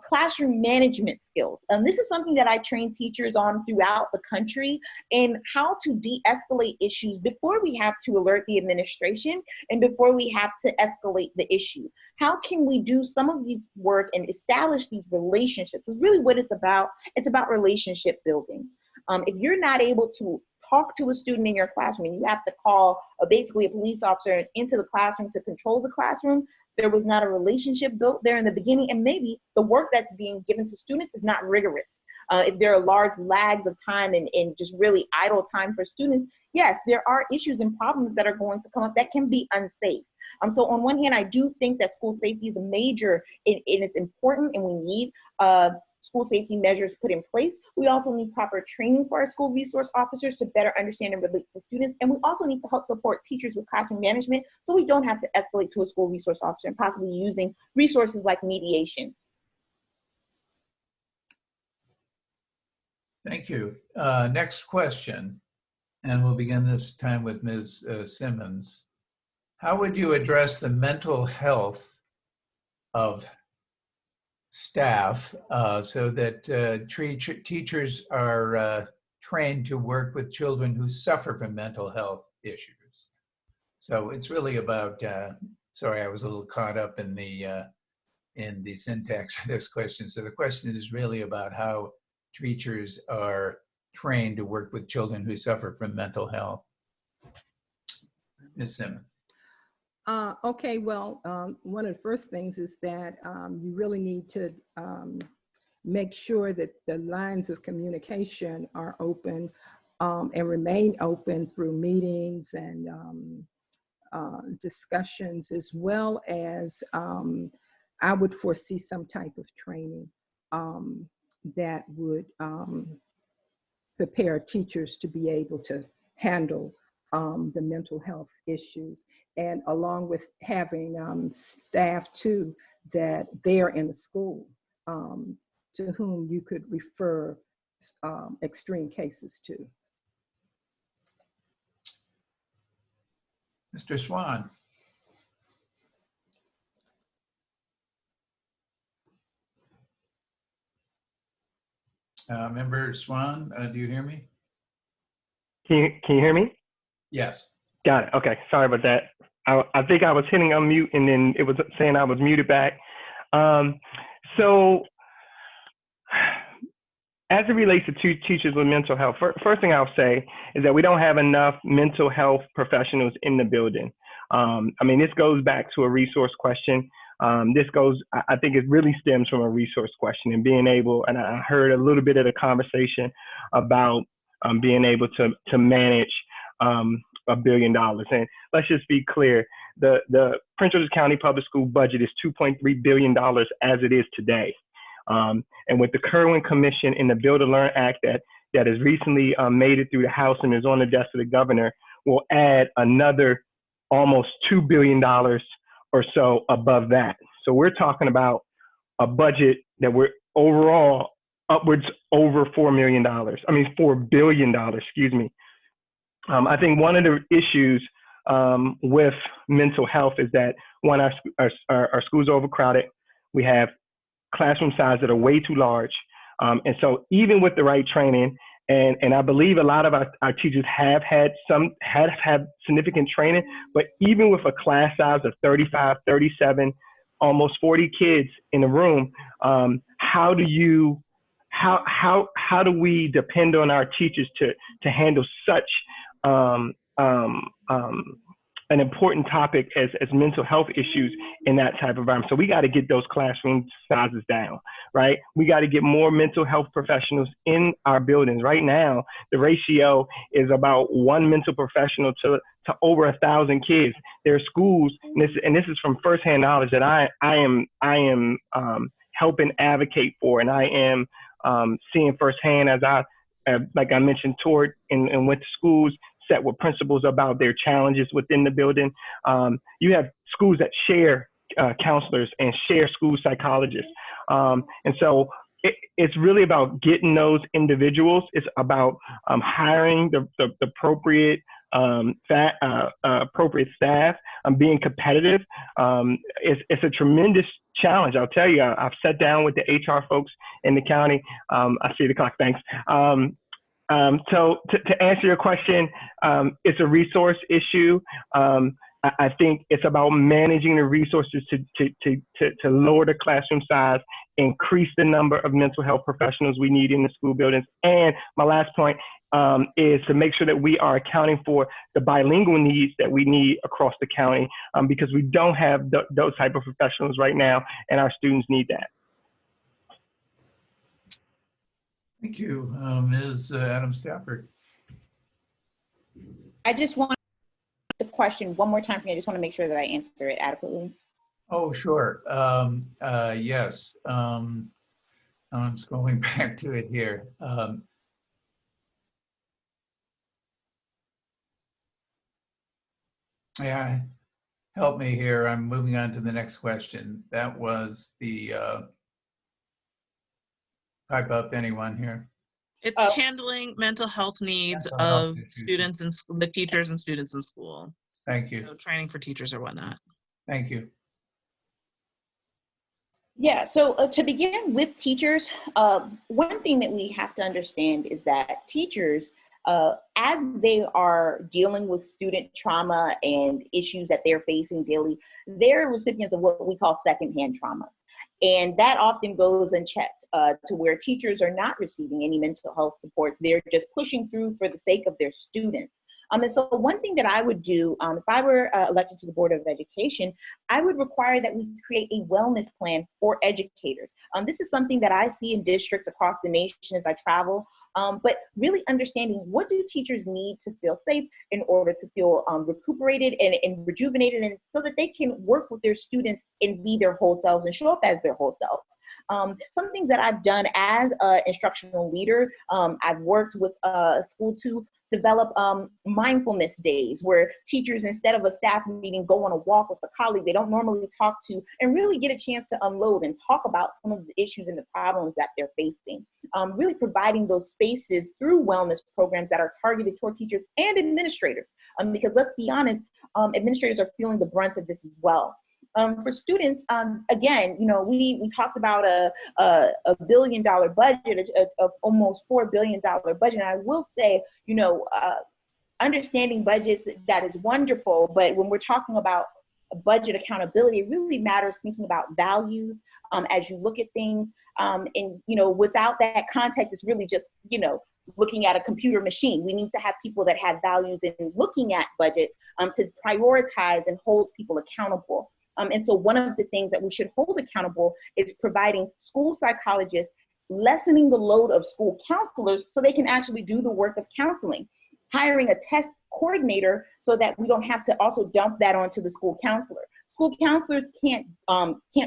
classroom management skills. This is something that I train teachers on throughout the country, and how to de-escalate issues before we have to alert the administration and before we have to escalate the issue. How can we do some of these work and establish these relationships? Is really what it's about. It's about relationship building. If you're not able to talk to a student in your classroom, and you have to call basically a police officer into the classroom to control the classroom, there was not a relationship built there in the beginning, and maybe the work that's being given to students is not rigorous. If there are large lags of time and just really idle time for students, yes, there are issues and problems that are going to come up that can be unsafe. So on one hand, I do think that school safety is a major, and it's important, and we need school safety measures put in place. We also need proper training for our school resource officers to better understand and relate to students. And we also need to help support teachers with classroom management so we don't have to escalate to a school resource officer, and possibly using resources like mediation. Thank you. Next question, and we'll begin this time with Ms. Simmons. How would you address the mental health of staff so that teachers are trained to work with children who suffer from mental health issues? So it's really about, sorry, I was a little caught up in the in the syntax of this question. So the question is really about how teachers are trained to work with children who suffer from mental health. Ms. Simmons. Okay, well, one of the first things is that you really need to make sure that the lines of communication are open and remain open through meetings and discussions, as well as I would foresee some type of training that would prepare teachers to be able to handle the mental health issues, and along with having staff too that they're in the school to whom you could refer extreme cases to. Mr. Swan. Member Swan, do you hear me? Can you hear me? Yes. Got it. Okay. Sorry about that. I think I was hitting unmute and then it was saying I was muted back. So as it relates to teachers with mental health, first thing I'll say is that we don't have enough mental health professionals in the building. I mean, this goes back to a resource question. I think it really stems from a resource question and being able, and I heard a little bit of the conversation about being able to manage $1 billion. And let's just be clear, the Prince George's County Public School budget is $2.3 billion as it is today. And with the Kerwin Commission and the Build to Learn Act that has recently made it through the House and is on the desk of the governor, will add another almost $2 billion or so above that. So we're talking about a budget that we're overall upwards over $4 billion, excuse me. I think one of the issues with mental health is that, one, our schools are overcrowded. We have classroom sizes that are way too large. And so even with the right training, and I believe a lot of our teachers have had significant training, but even with a class size of 35, 37, almost 40 kids in the room, how do we depend on our teachers to handle such an important topic as mental health issues in that type of environment? So we got to get those classroom sizes down, right? We got to get more mental health professionals in our buildings. Right now, the ratio is about 1 mental professional to over 1,000 kids. There are schools, and this is from firsthand knowledge that I am helping advocate for, and I am seeing firsthand as like I mentioned, toured and went to schools, set with principals about their challenges within the building. You have schools that share counselors and share school psychologists. And so it's really about getting those individuals. It's about hiring the appropriate appropriate staff, being competitive. It's a tremendous challenge. I'll tell you, I've sat down with the HR folks in the county. I see the clock, thanks. So to answer your question, it's a resource issue. I think it's about managing the resources to lower the classroom size, increase the number of mental health professionals we need in the school buildings. And my last point is to make sure that we are accounting for the bilingual needs that we need across the county, because we don't have those type of professionals right now, and our students need that. Thank you. Ms. Adams Stafford. I just want the question one more time for me. I just want to make sure that I answer it adequately. Oh, sure. Yes. I'm scrolling back to it here. Yeah, help me here. I'm moving on to the next question. That was the pipe up, anyone here? It's handling mental health needs Mental health of issues. students and the teachers and students in school. Thank you. So training for teachers or whatnot. Thank you. Yeah, so to begin with teachers, one thing that we have to understand is that teachers, as they are dealing with student trauma and issues that they're facing daily, they're recipients of what we call secondhand trauma. And that often goes unchecked to where teachers are not receiving any mental health supports. They're just pushing through for the sake of their students. And so one thing that I would do if I were elected to the Board of Education, I would require that we create a wellness plan for educators. This is something that I see in districts across the nation as I travel, but really understanding what do teachers need to feel safe in order to feel recuperated and rejuvenated, and so that they can work with their students and be their whole selves and show up as their whole selves. Some things that I've done as an instructional leader, I've worked with a school to develop mindfulness days where teachers, instead of a staff meeting, go on a walk with a colleague they don't normally talk to and really get a chance to unload and talk about some of the issues and the problems that they're facing. Really providing those spaces through wellness programs that are targeted toward teachers and administrators. Because let's be honest, administrators are feeling the brunt of this as well. For students, again, we talked about a $1 billion budget, of almost $4 billion budget. And I will say, understanding budgets, that is wonderful. But when we're talking about budget accountability, it really matters thinking about values as you look at things. And without that context, it's really just, looking at a computer machine. We need to have people that have values in looking at budgets to prioritize and hold people accountable. And so one of the things that we should hold accountable is providing school psychologists, lessening the load of school counselors so they can actually do the work of counseling, hiring a test coordinator so that we don't have to also dump that onto the school counselor. School counselors can't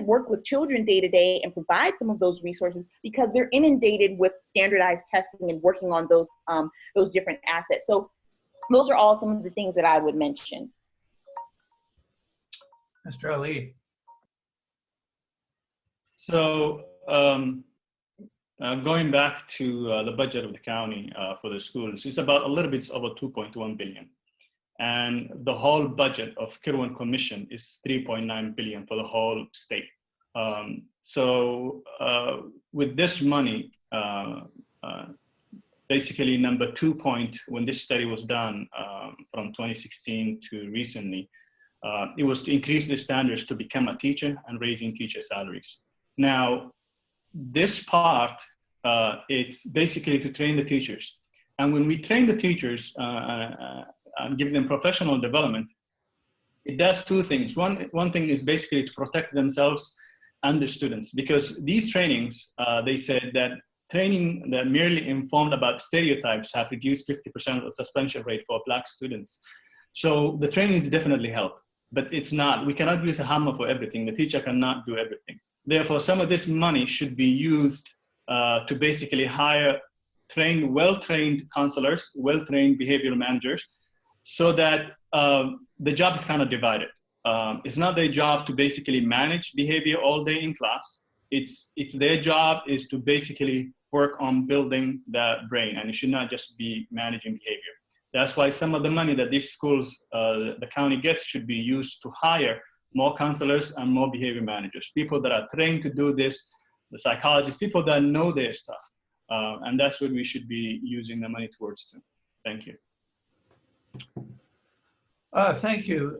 work with children day to day and provide some of those resources because they're inundated with standardized testing and working on those different assets. So those are all some of the things that I would mention. Mr. Ali. So going back to the budget of the county for the schools, it's about a little bit over 2.1 billion. And the whole budget of Kirwan Commission is 3.9 billion for the whole state. So with this money, basically number 2 point, when this study was done from 2016 to recently, it was to increase the standards to become a teacher and raising teacher salaries. Now, this part, it's basically to train the teachers. And when we train the teachers and give them professional development, it does two things. One thing is basically to protect themselves and the students, because these trainings, they said that training that merely informed about stereotypes have reduced 50% of the suspension rate for Black students. So the trainings definitely help. But it's not, we cannot use a hammer for everything. The teacher cannot do everything. Therefore, some of this money should be used to basically hire well-trained counselors, well-trained behavioral managers, so that the job is kind of divided. It's not their job to basically manage behavior all day in class. It's their job is to basically work on building the brain, and it should not just be managing behavior. That's why some of the money that these schools, the county gets, should be used to hire more counselors and more behavior managers, people that are trained to do this, the psychologists, people that know their stuff. And that's what we should be using the money towards too. Thank you. Thank you.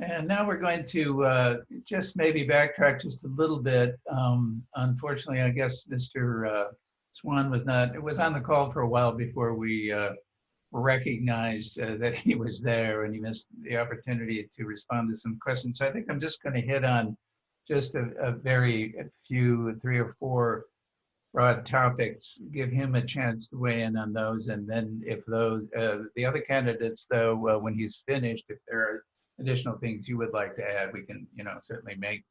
And now we're going to just maybe backtrack just a little bit. Unfortunately, I guess Mr. Swan was on the call for a while before we recognized that he was there, and he missed the opportunity to respond to some questions. So I think I'm just going to hit on just a few, 3 or 4 broad topics, give him a chance to weigh in on those. And then if those, the other candidates though, when he's finished, if there are additional things you would like to add, we can, certainly make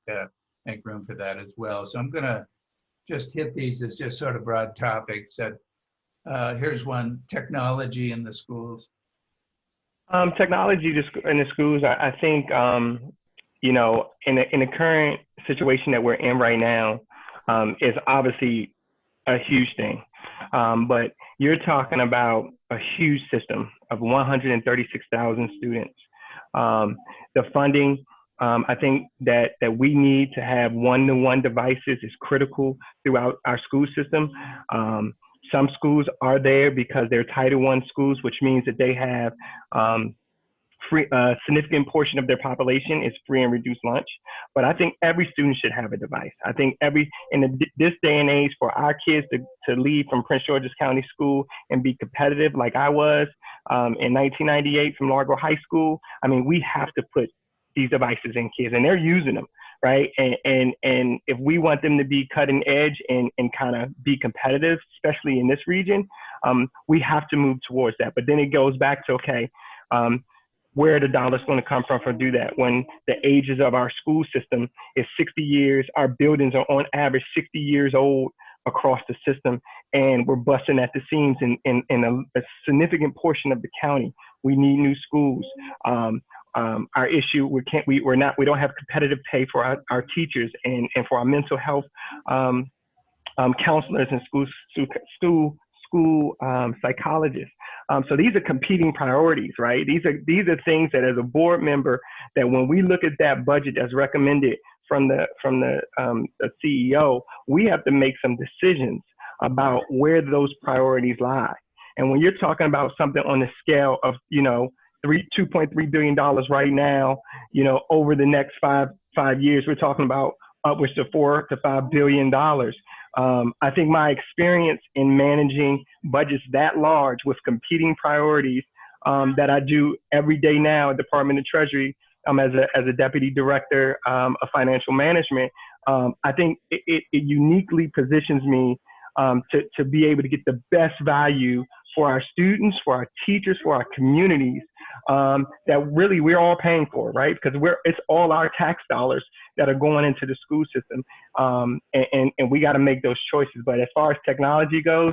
room for that as well. So I'm gonna just hit these as just sort of broad topics. Here's one: technology in the schools. Technology in the schools, I think, in the current situation that we're in right now, is obviously a huge thing. But you're talking about a huge system of 136,000 students. The funding, I think that we need to have one-to-one devices is critical throughout our school system. Some schools are there because they're Title I schools, which means that they have significant portion of their population is free and reduced lunch. But I think every student should have a device. I think this day and age, for our kids to leave from Prince George's County School and be competitive like I was in 1998 from Largo High School, I mean, we have to put these devices in kids, and they're using them, right? And if we want them to be cutting edge and kind of be competitive, especially in this region, we have to move towards that. But then it goes back to, okay, where are the dollars going to come from to do that? When the ages of our school system is 60 years, our buildings are on average 60 years old across the system, and we're busting at the seams in a significant portion of the county. We need new schools. Our issue, we don't have competitive pay for our teachers and for our mental health counselors and school psychologists. So these are competing priorities, right? These are things that, as a board member, that when we look at that budget as recommended from the CEO, we have to make some decisions about where those priorities lie. And when you're talking about something on the scale of, $2.3 billion right now, over the next five years, we're talking about upwards to $4 to $5 billion. I think my experience in managing budgets that large with competing priorities that I do every day now at Department of Treasury as a deputy director of financial management, I think it uniquely positions me to be able to get the best value for our students, for our teachers, for our communities, that really we're all paying for, right? Because it's all our tax dollars that are going into the school system, and we got to make those choices. But as far as technology goes,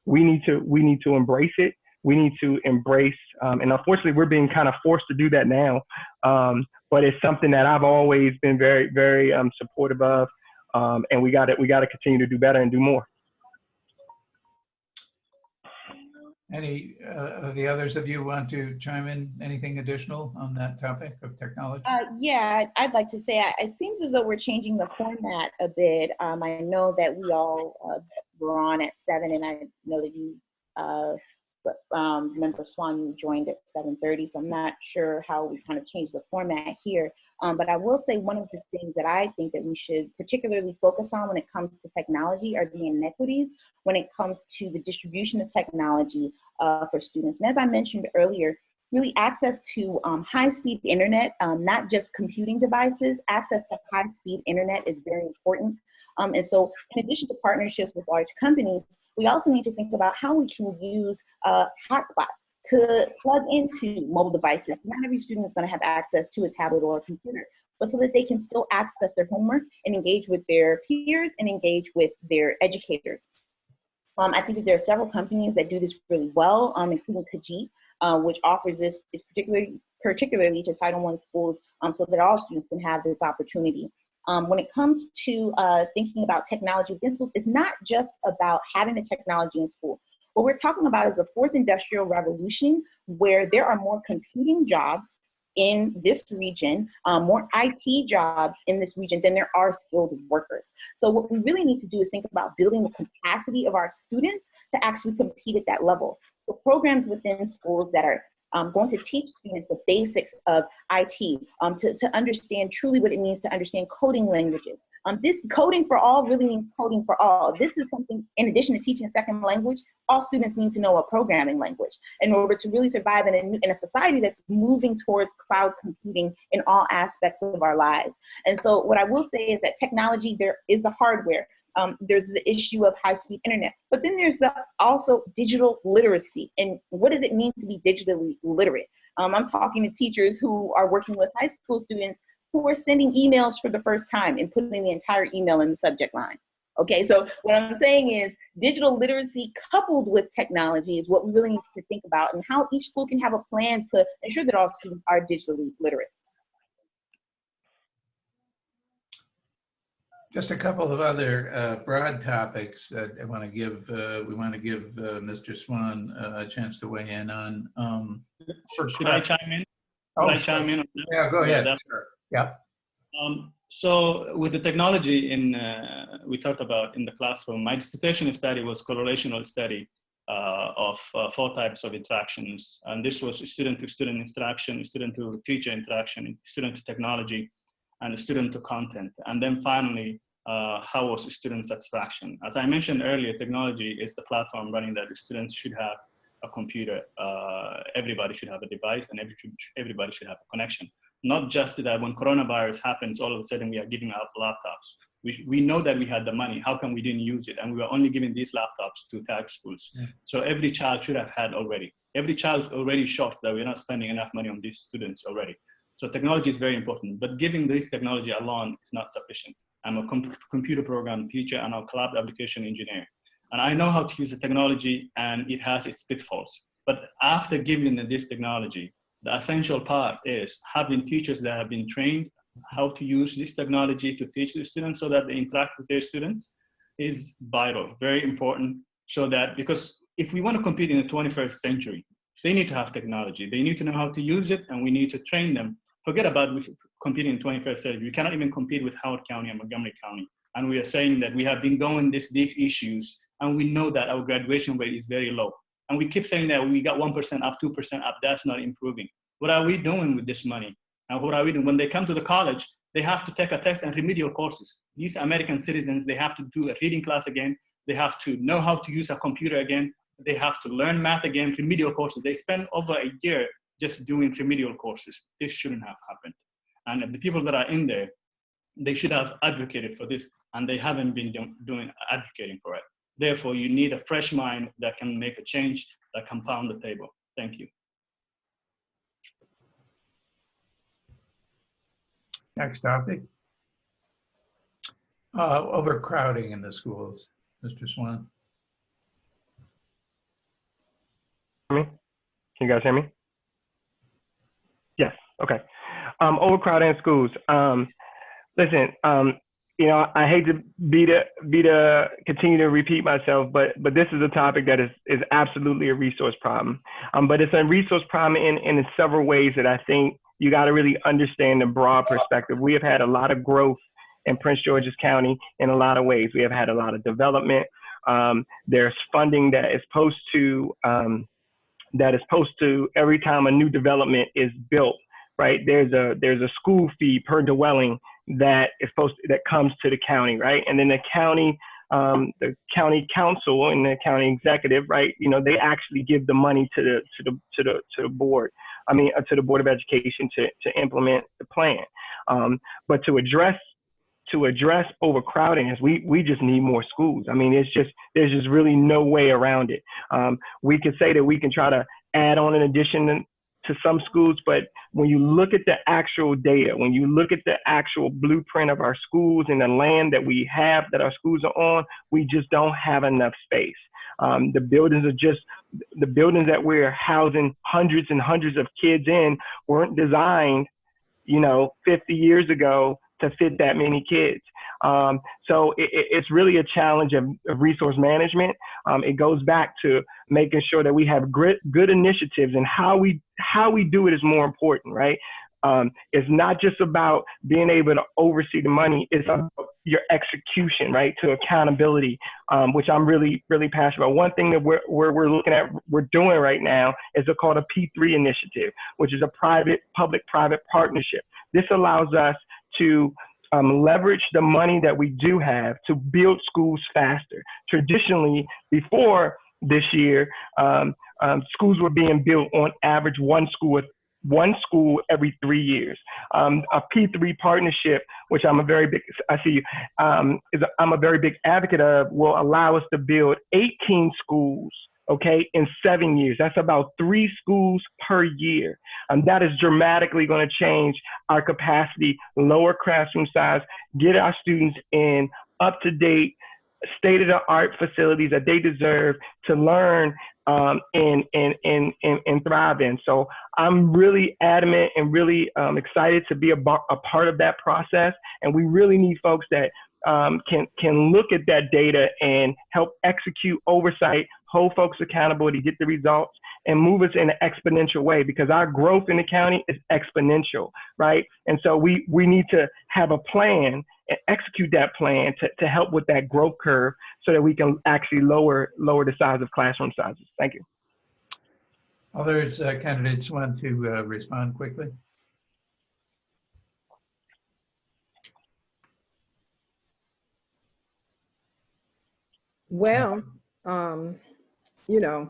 we need to embrace it. We need to embrace, and unfortunately, we're being kind of forced to do that now. But it's something that I've always been very, very supportive of, and we got to continue to do better and do more. Any of the others of you want to chime in? Anything additional on that topic of technology? Yeah, I'd like to say it seems as though we're changing the format a bit. I know that we all were on at 7, and I know that you, Member Swan, you joined at 7:30, so I'm not sure how we kind of changed the format here. But I will say one of the things that I think that we should particularly focus on when it comes to technology are the inequities when it comes to the distribution of technology for students. And as I mentioned earlier, really access to high-speed internet, not just computing devices, access to high-speed internet is very important. And so in addition to partnerships with large companies, we also need to think about how we can use hotspots to plug into mobile devices. Not every student is going to have access to a tablet or a computer, but so that they can still access their homework and engage with their peers and engage with their educators. I think that there are several companies that do this really well, including Kajit, which offers this particularly to Title I schools, so that all students can have this opportunity. When it comes to thinking about technology within schools, it's not just about having the technology in school. What we're talking about is a fourth industrial revolution where there are more computing jobs in this region, more IT jobs in this region than there are skilled workers. So what we really need to do is think about building the capacity of our students to actually compete at that level. So programs within schools that are going to teach students the basics of IT, to understand truly what it means to understand coding languages. This coding for all really means coding for all. This is something, in addition to teaching a second language, all students need to know a programming language in order to really survive in a society that's moving towards cloud computing in all aspects of our lives. And so what I will say is that technology, there is the hardware. There's the issue of high-speed internet, but then there's also digital literacy. And what does it mean to be digitally literate? I'm talking to teachers who are working with high school students who are sending emails for the first time and putting the entire email in the subject line. Okay, so what I'm saying is digital literacy coupled with technology is what we really need to think about, and how each school can have a plan to ensure that all students are digitally literate. Just a couple of other broad topics that I want to give. We want to give Mr. Swan a chance to weigh in on. Should I chime in? Oh, Should I chime in? Yeah, go ahead. Sure. Yeah. So with the technology we talked about in the classroom, my dissertation study was correlational study. of 4 types of interactions. And this was student-to-student interaction, student-to-teacher interaction, student-to-technology, and student-to-content. And then finally, how was student satisfaction? As I mentioned earlier, technology is the platform running that the students should have a computer. Everybody should have a device, and everybody should have a connection. Not just that when coronavirus happens, all of a sudden we are giving out laptops. We know that we had the money. How come we didn't use it? And we were only giving these laptops to tag schools. Yeah. So every child should have had already. Every child is already shocked that we're not spending enough money on these students already. So technology is very important, but giving this technology alone is not sufficient. I'm a computer program teacher and a cloud application engineer. And I know how to use the technology, and it has its pitfalls. But after giving this technology, the essential part is having teachers that have been trained how to use this technology to teach the students so that they interact with their students is vital, very important. So that, because if we want to compete in the 21st century, they need to have technology. They need to know how to use it, and we need to train them. Forget about competing in the 21st century. We cannot even compete with Howard County and Montgomery County. And we are saying that we have been going these issues, and we know that our graduation rate is very low. And we keep saying that we got 1% up, 2% up, that's not improving. What are we doing with this money? And what are we doing? When they come to the college, they have to take a test and remedial courses. These American citizens, they have to do a reading class again. They have to know how to use a computer again. They have to learn math again, remedial courses. They spend over a year just doing remedial courses. This shouldn't have happened. And the people that are in there, they should have advocated for this, and they haven't been advocating for it. Therefore, you need a fresh mind that can make a change, that can pound the table. Thank you. Next topic. Overcrowding in the schools. Mr. Swan. Me? Can you guys hear me? Yes, okay. Overcrowding in schools. Listen, you know, I hate to continue to repeat myself, but this is a topic that is absolutely a resource problem. But it's a resource problem in several ways that I think you got to really understand the broad perspective. We have had a lot of growth in Prince George's County in a lot of ways. We have had a lot of development. There's funding that is supposed to every time a new development is built, right? There's a school fee per dwelling that comes to the county, right? And then the county council and the county executive, right? You know, they actually give the money to the board. I mean, to the Board of Education to implement the plan. But to address overcrowding is we just need more schools. I mean, there's just really no way around it. We could say that we can try to add on an addition to some schools, but when you look at the actual data, when you look at the actual blueprint of our schools and the land that we have that our schools are on, we just don't have enough space. The buildings that we're housing hundreds and hundreds of kids in weren't designed, 50 years ago to fit that many kids. So it's really a challenge of resource management. It goes back to making sure that we have good initiatives, and how we do it is more important, right? It's not just about being able to oversee the money, it's about your execution, right, to accountability, which I'm really, really passionate about. One thing that we're doing right now is called a P3 initiative, which is a public-private partnership. This allows us to leverage the money that we do have to build schools faster. Traditionally, before this year, schools were being built on average one school every 3 years. A P3 partnership, which I'm a very big advocate of, will allow us to build 18 schools, okay, in 7 years. That's about 3 schools per year. That is dramatically going to change our capacity, lower classroom size, get our students in up-to-date, state-of-the-art facilities that they deserve to learn and thrive in. So I'm really adamant and really excited to be a part of that process. And we really need folks that can look at that data and help execute oversight, hold folks accountable to get the results, and move us in an exponential way, because our growth in the county is exponential, right? And so we need to have a plan execute that plan to help with that growth curve so that we can actually lower the size of classroom sizes. Thank you. Others candidates want to respond quickly? Well, you know,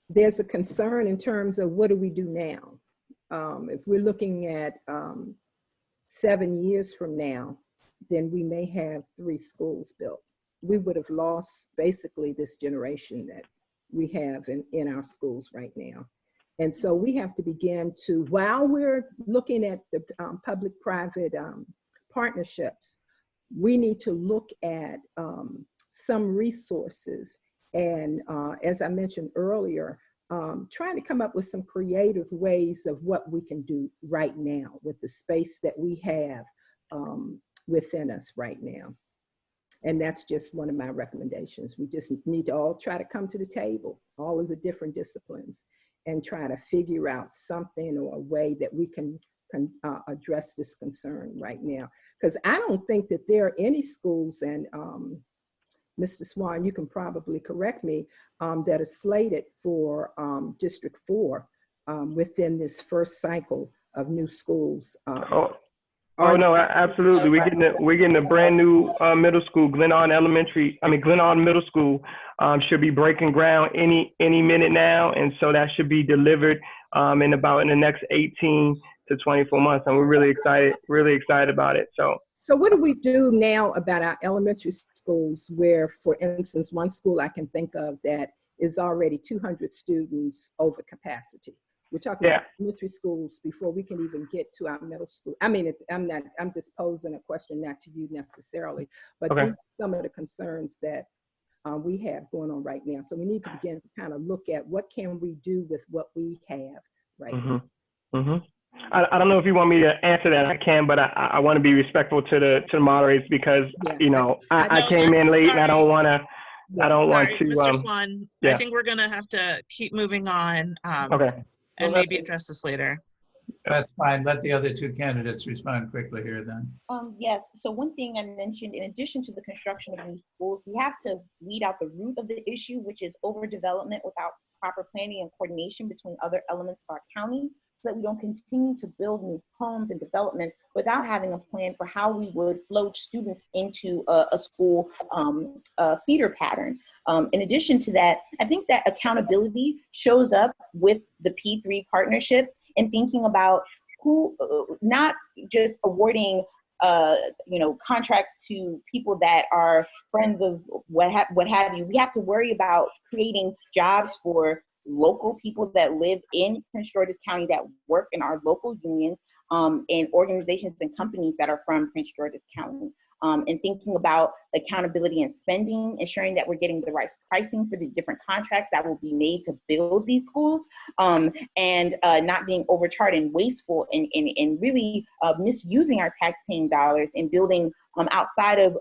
there's a concern in terms of what do we do now? If we're looking at 7 years from now, then we may have 3 schools built. We would have lost basically this generation that we have in our schools right now. And so we have to begin to, while we're looking at the public-private partnerships, we need to look at some resources. And as I mentioned earlier, trying to come up with some creative ways of what we can do right now with the space that we have within us right now. And that's just one of my recommendations. We just need to all try to come to the table, all of the different disciplines, and try to figure out something or a way that we can address this concern right now. Because I don't think that there are any schools, and Mr. Swan, you can probably correct me, that are slated for District 4 within this first cycle of new schools. Oh no, absolutely. We're getting a brand new middle school, Glenarm Middle School should be breaking ground any minute now, and so that should be delivered in the next 18 to 24 months, and we're really excited about it. So what do we do now about our elementary schools where, for instance, one school I can think of that is already 200 students over capacity? We're talking about elementary schools before we can even get to our middle school. I mean, I'm just posing a question, not to you necessarily, but these are some of the concerns that we have going on right now. So we need to begin to kind of look at what can we do with what we have right now. I don't know if you want me to answer that. I can, but I want to be respectful to the moderators because I came in late and I don't want to. Mr. Swan, I think we're gonna have to keep moving on. And maybe address this later. That's fine. Let the other 2 candidates respond quickly here then. Yes, so one thing I mentioned, in addition to the construction of new schools, we have to weed out the root of the issue, which is overdevelopment without proper planning and coordination between other elements of our county, so that we don't continue to build new homes and developments without having a plan for how we would float students into a school feeder pattern. In addition to that, I think that accountability shows up with the P3 partnership and thinking about who, not just awarding contracts to people that are friends of what have you. We have to worry about creating jobs for local people that live in Prince George's County that work in our local unions and organizations and companies that are from Prince George's County. And thinking about accountability and spending, ensuring that we're getting the right pricing for the different contracts that will be made to build these schools, and not being overcharged and wasteful and really misusing our taxpaying dollars and building outside of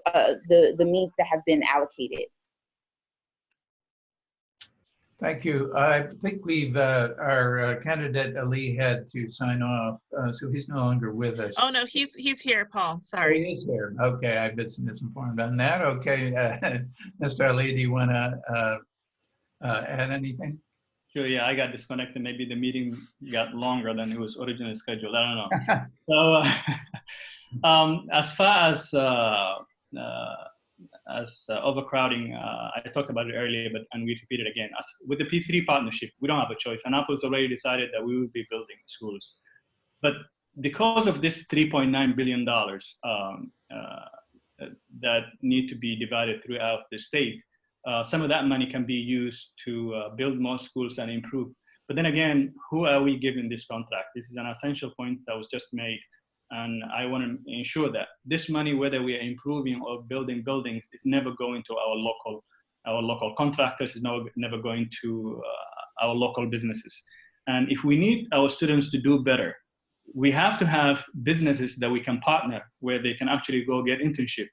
the means that have been allocated. Thank you. I think our candidate Ali had to sign off, so he's no longer with us. Oh no, he's here, Paul. Sorry. He is here. Okay, I've been misinformed on that. Okay, Mr. Ali, do you want to add anything? Sure. Yeah, I got disconnected. Maybe the meeting got longer than it was originally scheduled. I don't know. So, as far as overcrowding, I talked about it earlier, and we repeat it again. With the P3 partnership, we don't have a choice. Annapolis already decided that we will be building schools. But because of this $3.9 billion that need to be divided throughout the state, some of that money can be used to build more schools and improve. But then again, who are we giving this contract? This is an essential point that was just made. And I want to ensure that this money, whether we are improving or building buildings, is never going to our local contractors, is never going to our local businesses. And if we need our students to do better, we have to have businesses that we can partner where they can actually go get internship,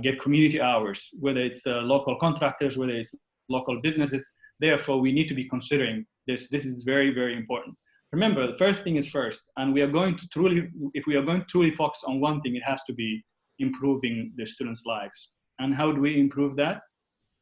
get community hours, whether it's local contractors, whether it's local businesses. Therefore, we need to be considering this. This is very, very important. remember, the first thing is first, and we are going to truly, if we are going to truly focus on one thing, it has to be improving the students' lives. And how do we improve that?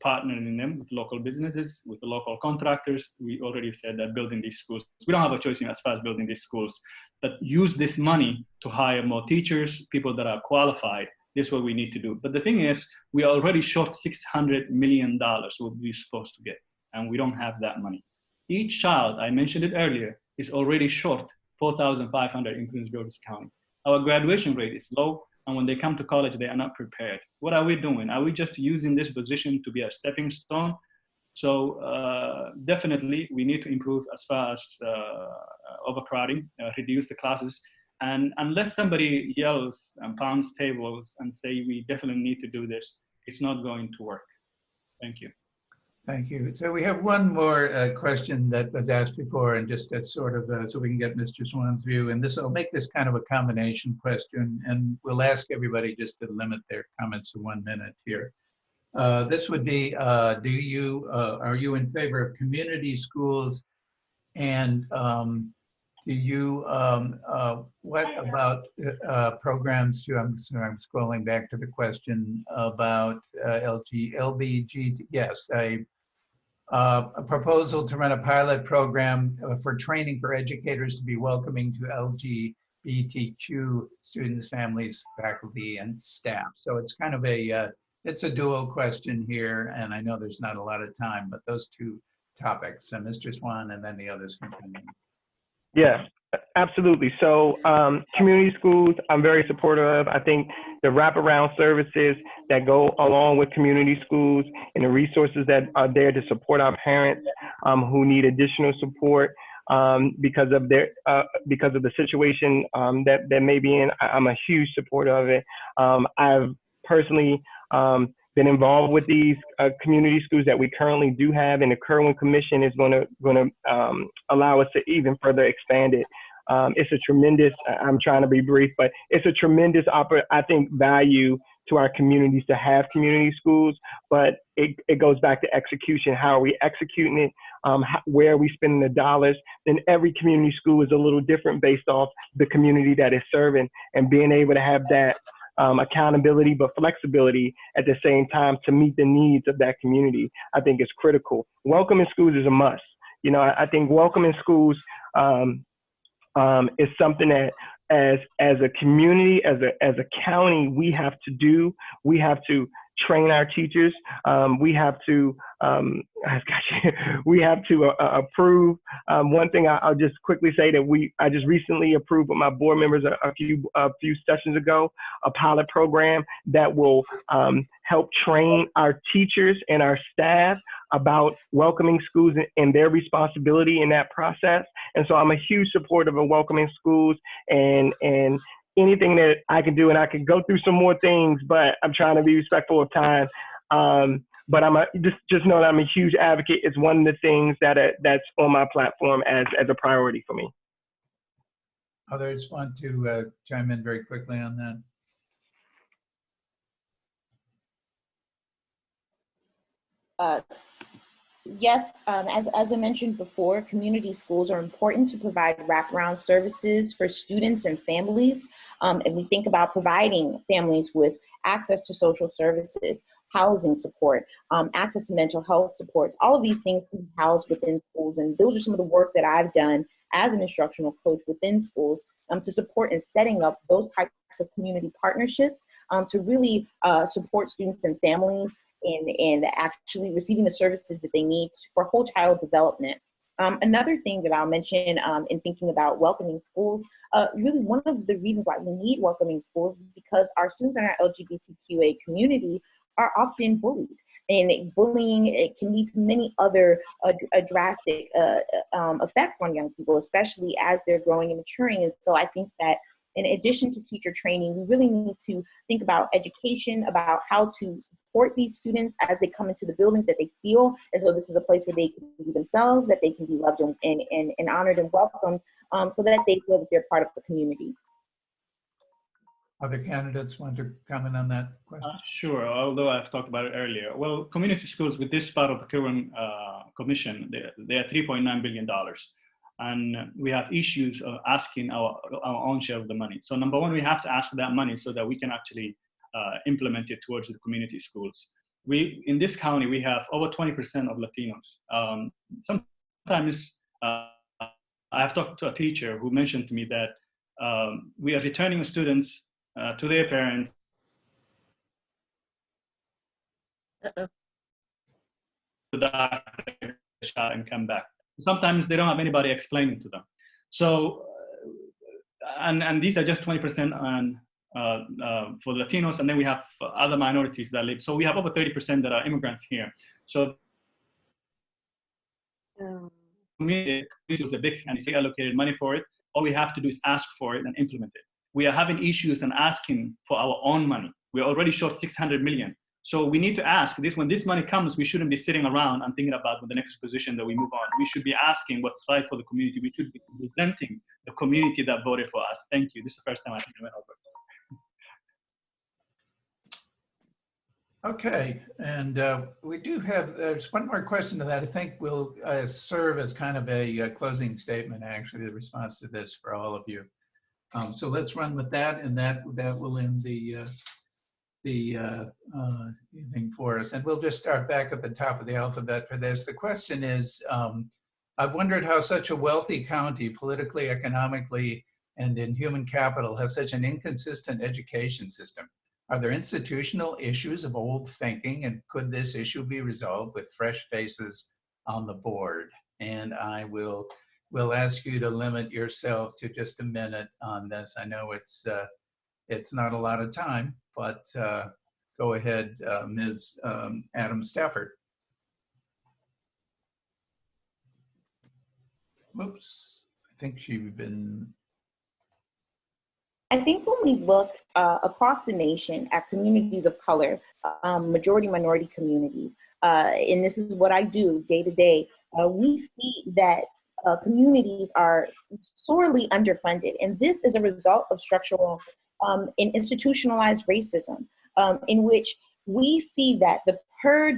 Partnering them with local businesses, with the local contractors. We already said that building these schools, we don't have a choice as far as building these schools, but use this money to hire more teachers, people that are qualified. This is what we need to do. But the thing is, we are already short $600 million what we're supposed to get, and we don't have that money. Each child, I mentioned it earlier, is already short $4,500 in Prince George's County. Our graduation rate is low, and when they come to college, they are not prepared. What are we doing? Are we just using this position to be a stepping stone? So definitely, we need to improve as far as overcrowding, reduce the classes. And unless somebody yells and pounds tables and say, we definitely need to do this, it's not going to work. Thank you. Thank you. So we have one more question that was asked before, and just as sort of so we can get Mr. Swan's view. And this, I'll make this kind of a combination question, and we'll ask everybody just to limit their comments to 1 minute here. This would be, are you in favor of community schools? And what about programs to, I'm scrolling back to the question about LBG, yes, a proposal to run a pilot program for training for educators to be welcoming to LGBTQ students, families, faculty, and staff. So it's kind of it's a dual question here, and I know there's not a lot of time, but those two topics, and Mr. Swan, and then the others continue. Yeah, absolutely. So community schools, I'm very supportive of. I think the wraparound services that go along with community schools and the resources that are there to support our parents who need additional support because of the situation that they may be in, I'm a huge supporter of it. I've personally been involved with these community schools that we currently do have, and the Kirwan Commission is going to allow us to even further expand it. It's a tremendous, I'm trying to be brief, but it's a tremendous, I think, value to our communities to have community schools, but it goes back to execution. How are we executing it? Where are we spending the dollars? Then every community school is a little different based off the community that is serving, and being able to have that accountability, but flexibility at the same time to meet the needs of that community, I think is critical. Welcoming schools is a must. You know, I think welcoming schools is something that as a community, as a county, we have to do. We have to train our teachers. We have to we have to approve. One thing I'll just quickly say that I just recently approved with my board members a few sessions ago, a pilot program that will help train our teachers and our staff about welcoming schools and their responsibility in that process. And so I'm a huge supporter of welcoming schools and anything that I can do, and I can go through some more things, but I'm trying to be respectful of time. But just know that I'm a huge advocate. It's one of the things that's on my platform as a priority for me. Others want to chime in very quickly on that? Yes, as I mentioned before, community schools are important to provide wraparound services for students and families. And we think about providing families with access to social services, housing support, access to mental health supports. All of these things can be housed within schools. And those are some of the work that I've done as an instructional coach within schools to support in setting up those types of community partnerships to really support students and families and actually receiving the services that they need for whole child development. Another thing that I'll mention in thinking about welcoming schools, really one of the reasons why we need welcoming schools is because our students in our LGBTQA community are often bullied. And bullying, it can lead to many other drastic effects on young people, especially as they're growing and maturing. And so I think that in addition to teacher training, we really need to think about education, about how to support these students as they come into the building, that they feel as though this is a place where they can be themselves, that they can be loved and honored and welcomed, so that they feel that they're part of the community. Other candidates want to comment on that question? Sure, although I've talked about it earlier. Well, community schools with this part of the Kirwan Commission, they are $3.9 billion. and we have issues of asking our own share of the money. So number one, we have to ask that money so that we can actually implement it towards the community schools. In this county, we have over 20% of Latinos. Sometimes I have talked to a teacher who mentioned to me that we are returning students to their parents. And come back. Sometimes they don't have anybody explaining to them. So, and these are just 20% on for Latinos, and then we have other minorities that live. So we have over 30% that are immigrants here. So it was a big, and they allocated money for it. All we have to do is ask for it and implement it. We are having issues and asking for our own money. We're already short 600 million. So we need to ask this, when this money comes, we shouldn't be sitting around and thinking about the next position that we move on. We should be asking what's right for the community. We should be representing the community that voted for us. Thank you. This is the first time I think I went over. Okay, and we do have, there's one more question to that I think will serve as kind of a closing statement, actually, the response to this for all of you. So let's run with that, and that will end the evening for us. And we'll just start back at the top of the alphabet for this. The question is, I've wondered how such a wealthy county, politically, economically, and in human capital, has such an inconsistent education system. Are there institutional issues of old thinking, and could this issue be resolved with fresh faces on the board? And I will ask you to limit yourself to just a minute on this. I know it's not a lot of time, but go ahead, Ms. Adams Stafford. Oops, I think she's been. I think when we look across the nation at communities of color, majority minority communities, and this is what I do day to day, we see that communities are sorely underfunded. And this is a result of structural and institutionalized racism, in which we see that the per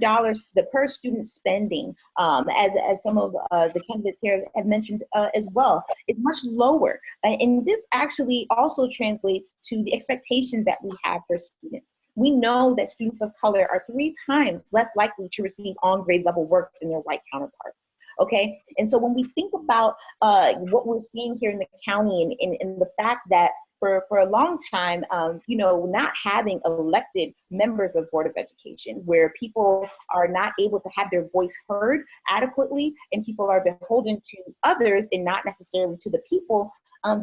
student spending, as some of the candidates here have mentioned as well, is much lower. And this actually also translates to the expectations that we have for students. We know that students of color are 3 times less likely to receive on-grade level work than their white counterparts. Okay, and so when we think about what we're seeing here in the county, and the fact that for a long time, not having elected members of Board of Education, where people are not able to have their voice heard adequately, and people are beholden to others and not necessarily to the people,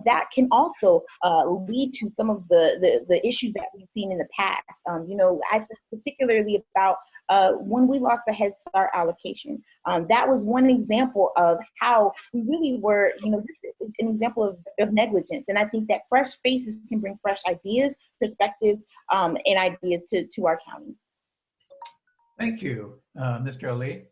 that can also lead to some of the issues that we've seen in the past. I think particularly about when we lost the Head Start allocation. That was one example of how we really were, just an example of negligence. And I think that fresh faces can bring fresh ideas, perspectives, and ideas to our county. Thank you, Mr. Ali.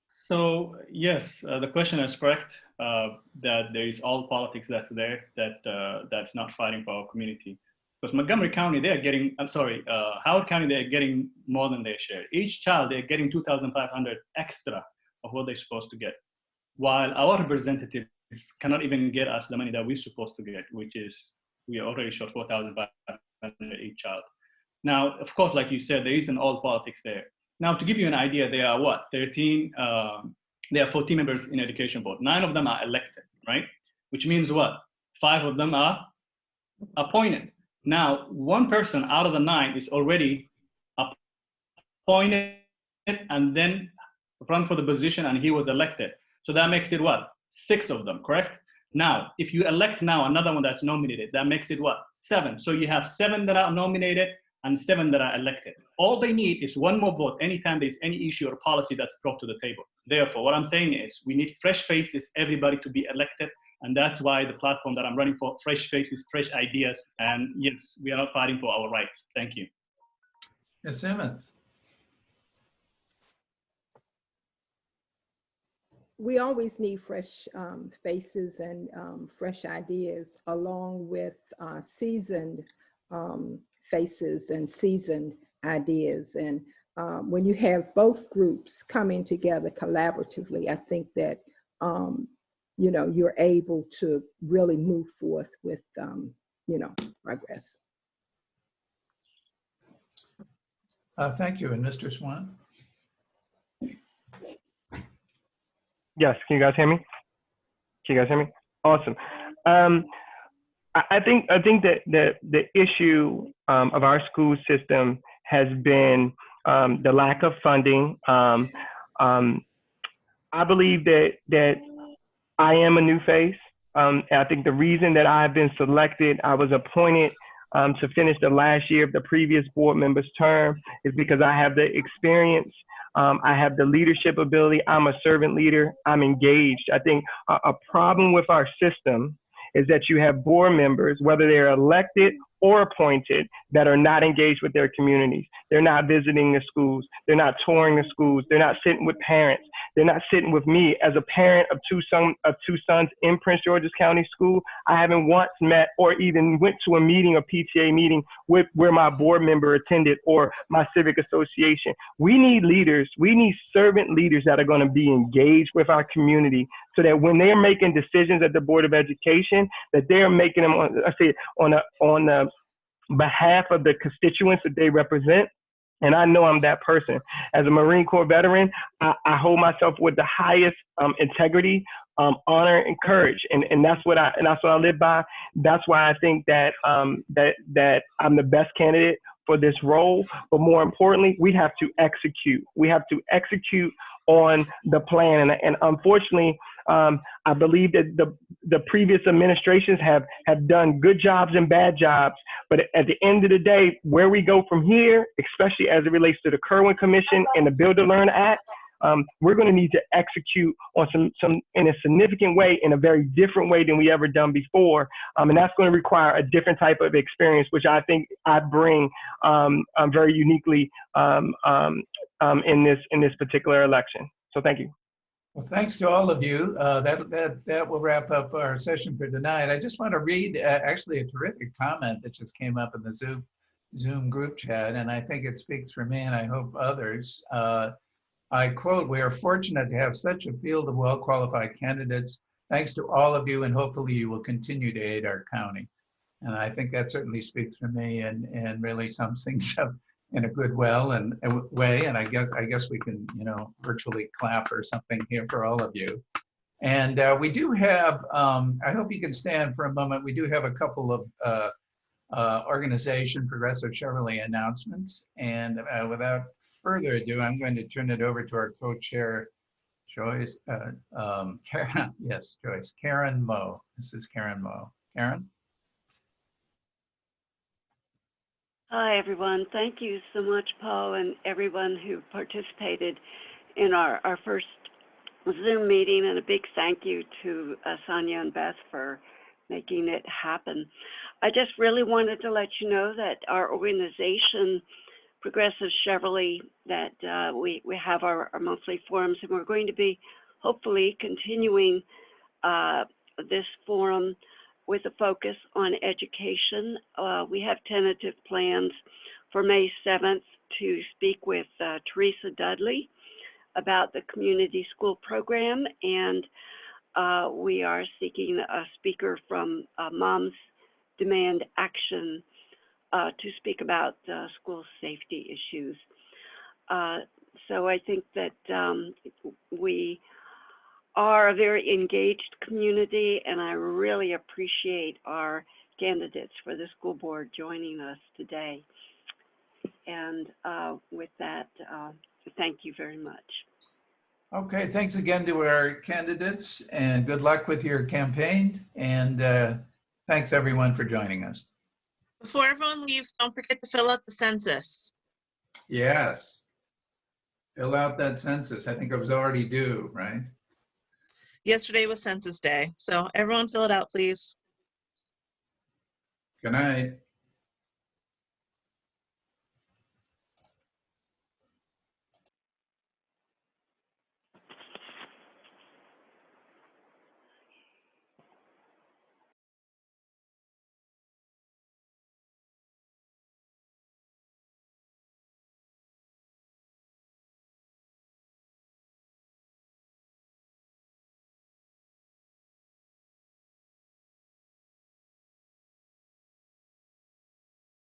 So yes, the question is correct, that there is all politics that's there, that's not fighting for our community. Because Montgomery County, they are getting, Howard County, they are getting more than their share. Each child, they're getting $2,500 extra of what they're supposed to get. While our representatives cannot even get us the money that we're supposed to get, which is, we are already short $4,500 each child. Now, of course, like you said, there isn't all politics there. Now, to give you an idea, there are what, 13, there are 14 members in education board. 9 of them are elected, right? Which means what? 5 of them are appointed. Now, 1 person out of the 9 is already appointed and then run for the position, and he was elected. So that makes it what? 6 of them, correct? Now, if you elect now another one that's nominated, that makes it what? 7. So you have 7 that are nominated and 7 that are elected. All they need is 1 more vote anytime there's any issue or policy that's brought to the table. Therefore, what I'm saying is we need fresh faces, everybody to be elected. And that's why the platform that I'm running for, fresh faces, fresh ideas. And yes, we are fighting for our rights. Thank you. Ms. Simmons. We always need fresh faces and fresh ideas, along with seasoned faces and seasoned ideas. And when you have both groups coming together collaboratively, I think that, you know, you're able to really move forth with, you know, progress. Thank you. And Mr. Swan? Yes, can you guys hear me? Can you guys hear me? Awesome. I think that the issue of our school system has been the lack of funding. I believe that I am a new face. I think the reason that I've been selected, I was appointed to finish the last year of the previous board member's term, is because I have the experience. I have the leadership ability. I'm a servant leader. I'm engaged. I think a problem with our system is that you have board members, whether they're elected or appointed, that are not engaged with their communities. They're not visiting the schools. They're not touring the schools. They're not sitting with parents. They're not sitting with me. As a parent of two sons in Prince George's County School, I haven't once met or even went to a meeting, a PTA meeting where my board member attended or my civic association. We need leaders. We need servant leaders that are going to be engaged with our community, so that when they're making decisions at the Board of Education, that they're making them on behalf of the constituents that they represent. And I know I'm that person. As a Marine Corps veteran, I hold myself with the highest integrity, honor, and courage, and that's what I live by. That's why I think that that I'm the best candidate for this role. But more importantly, we have to execute. We have to execute on the plan. And unfortunately, I believe that the previous administrations have done good jobs and bad jobs. But at the end of the day, where we go from here, especially as it relates to the Kirwan Commission and the Build to Learn Act, we're going to need to execute on some in a significant way, in a very different way than we ever done before. And that's going to require a different type of experience, which I think I bring very uniquely in this particular election. So thank you. Well, thanks to all of you. That will wrap up our session for tonight. I just want to read actually a terrific comment that just came up in the Zoom group chat, and I think it speaks for me, and I hope others. I quote, "We are fortunate to have such a field of well-qualified candidates. Thanks to all of you, and hopefully you will continue to aid our county." And I think that certainly speaks for me, and really sums things up in a good way. And I guess we can, you know, virtually clap or something here for all of you. And we do have, I hope you can stand for a moment. We do have a couple of organization Progressive Chevrolet announcements. And without further ado, I'm going to turn it over to our co-chair, Joyce, Karen, yes, Joyce, Karen Moe. This is Karen Moe. Karen? Hi, everyone. Thank you so much, Paul, and everyone who participated in our first Zoom meeting, and a big thank you to Sonia and Beth for making it happen. I just really wanted to let you know that our organization, Progressive Chevrolet, that we have our monthly forums, and we're going to be hopefully continuing this forum with a focus on education. We have tentative plans for May 7th to speak with Teresa Dudley about the community school program, and we are seeking a speaker from Moms Demand Action to speak about school safety issues. So I think that we are a very engaged community, and I really appreciate our candidates for the school board joining us today. And with that, thank you very much. Okay, thanks again to our candidates, and good luck with your campaign. And thanks everyone for joining us. Before everyone leaves, don't forget to fill out the census. Yes. Fill out that census. I think it was already due, right? Yesterday was Census Day, so everyone fill it out, please. Good night.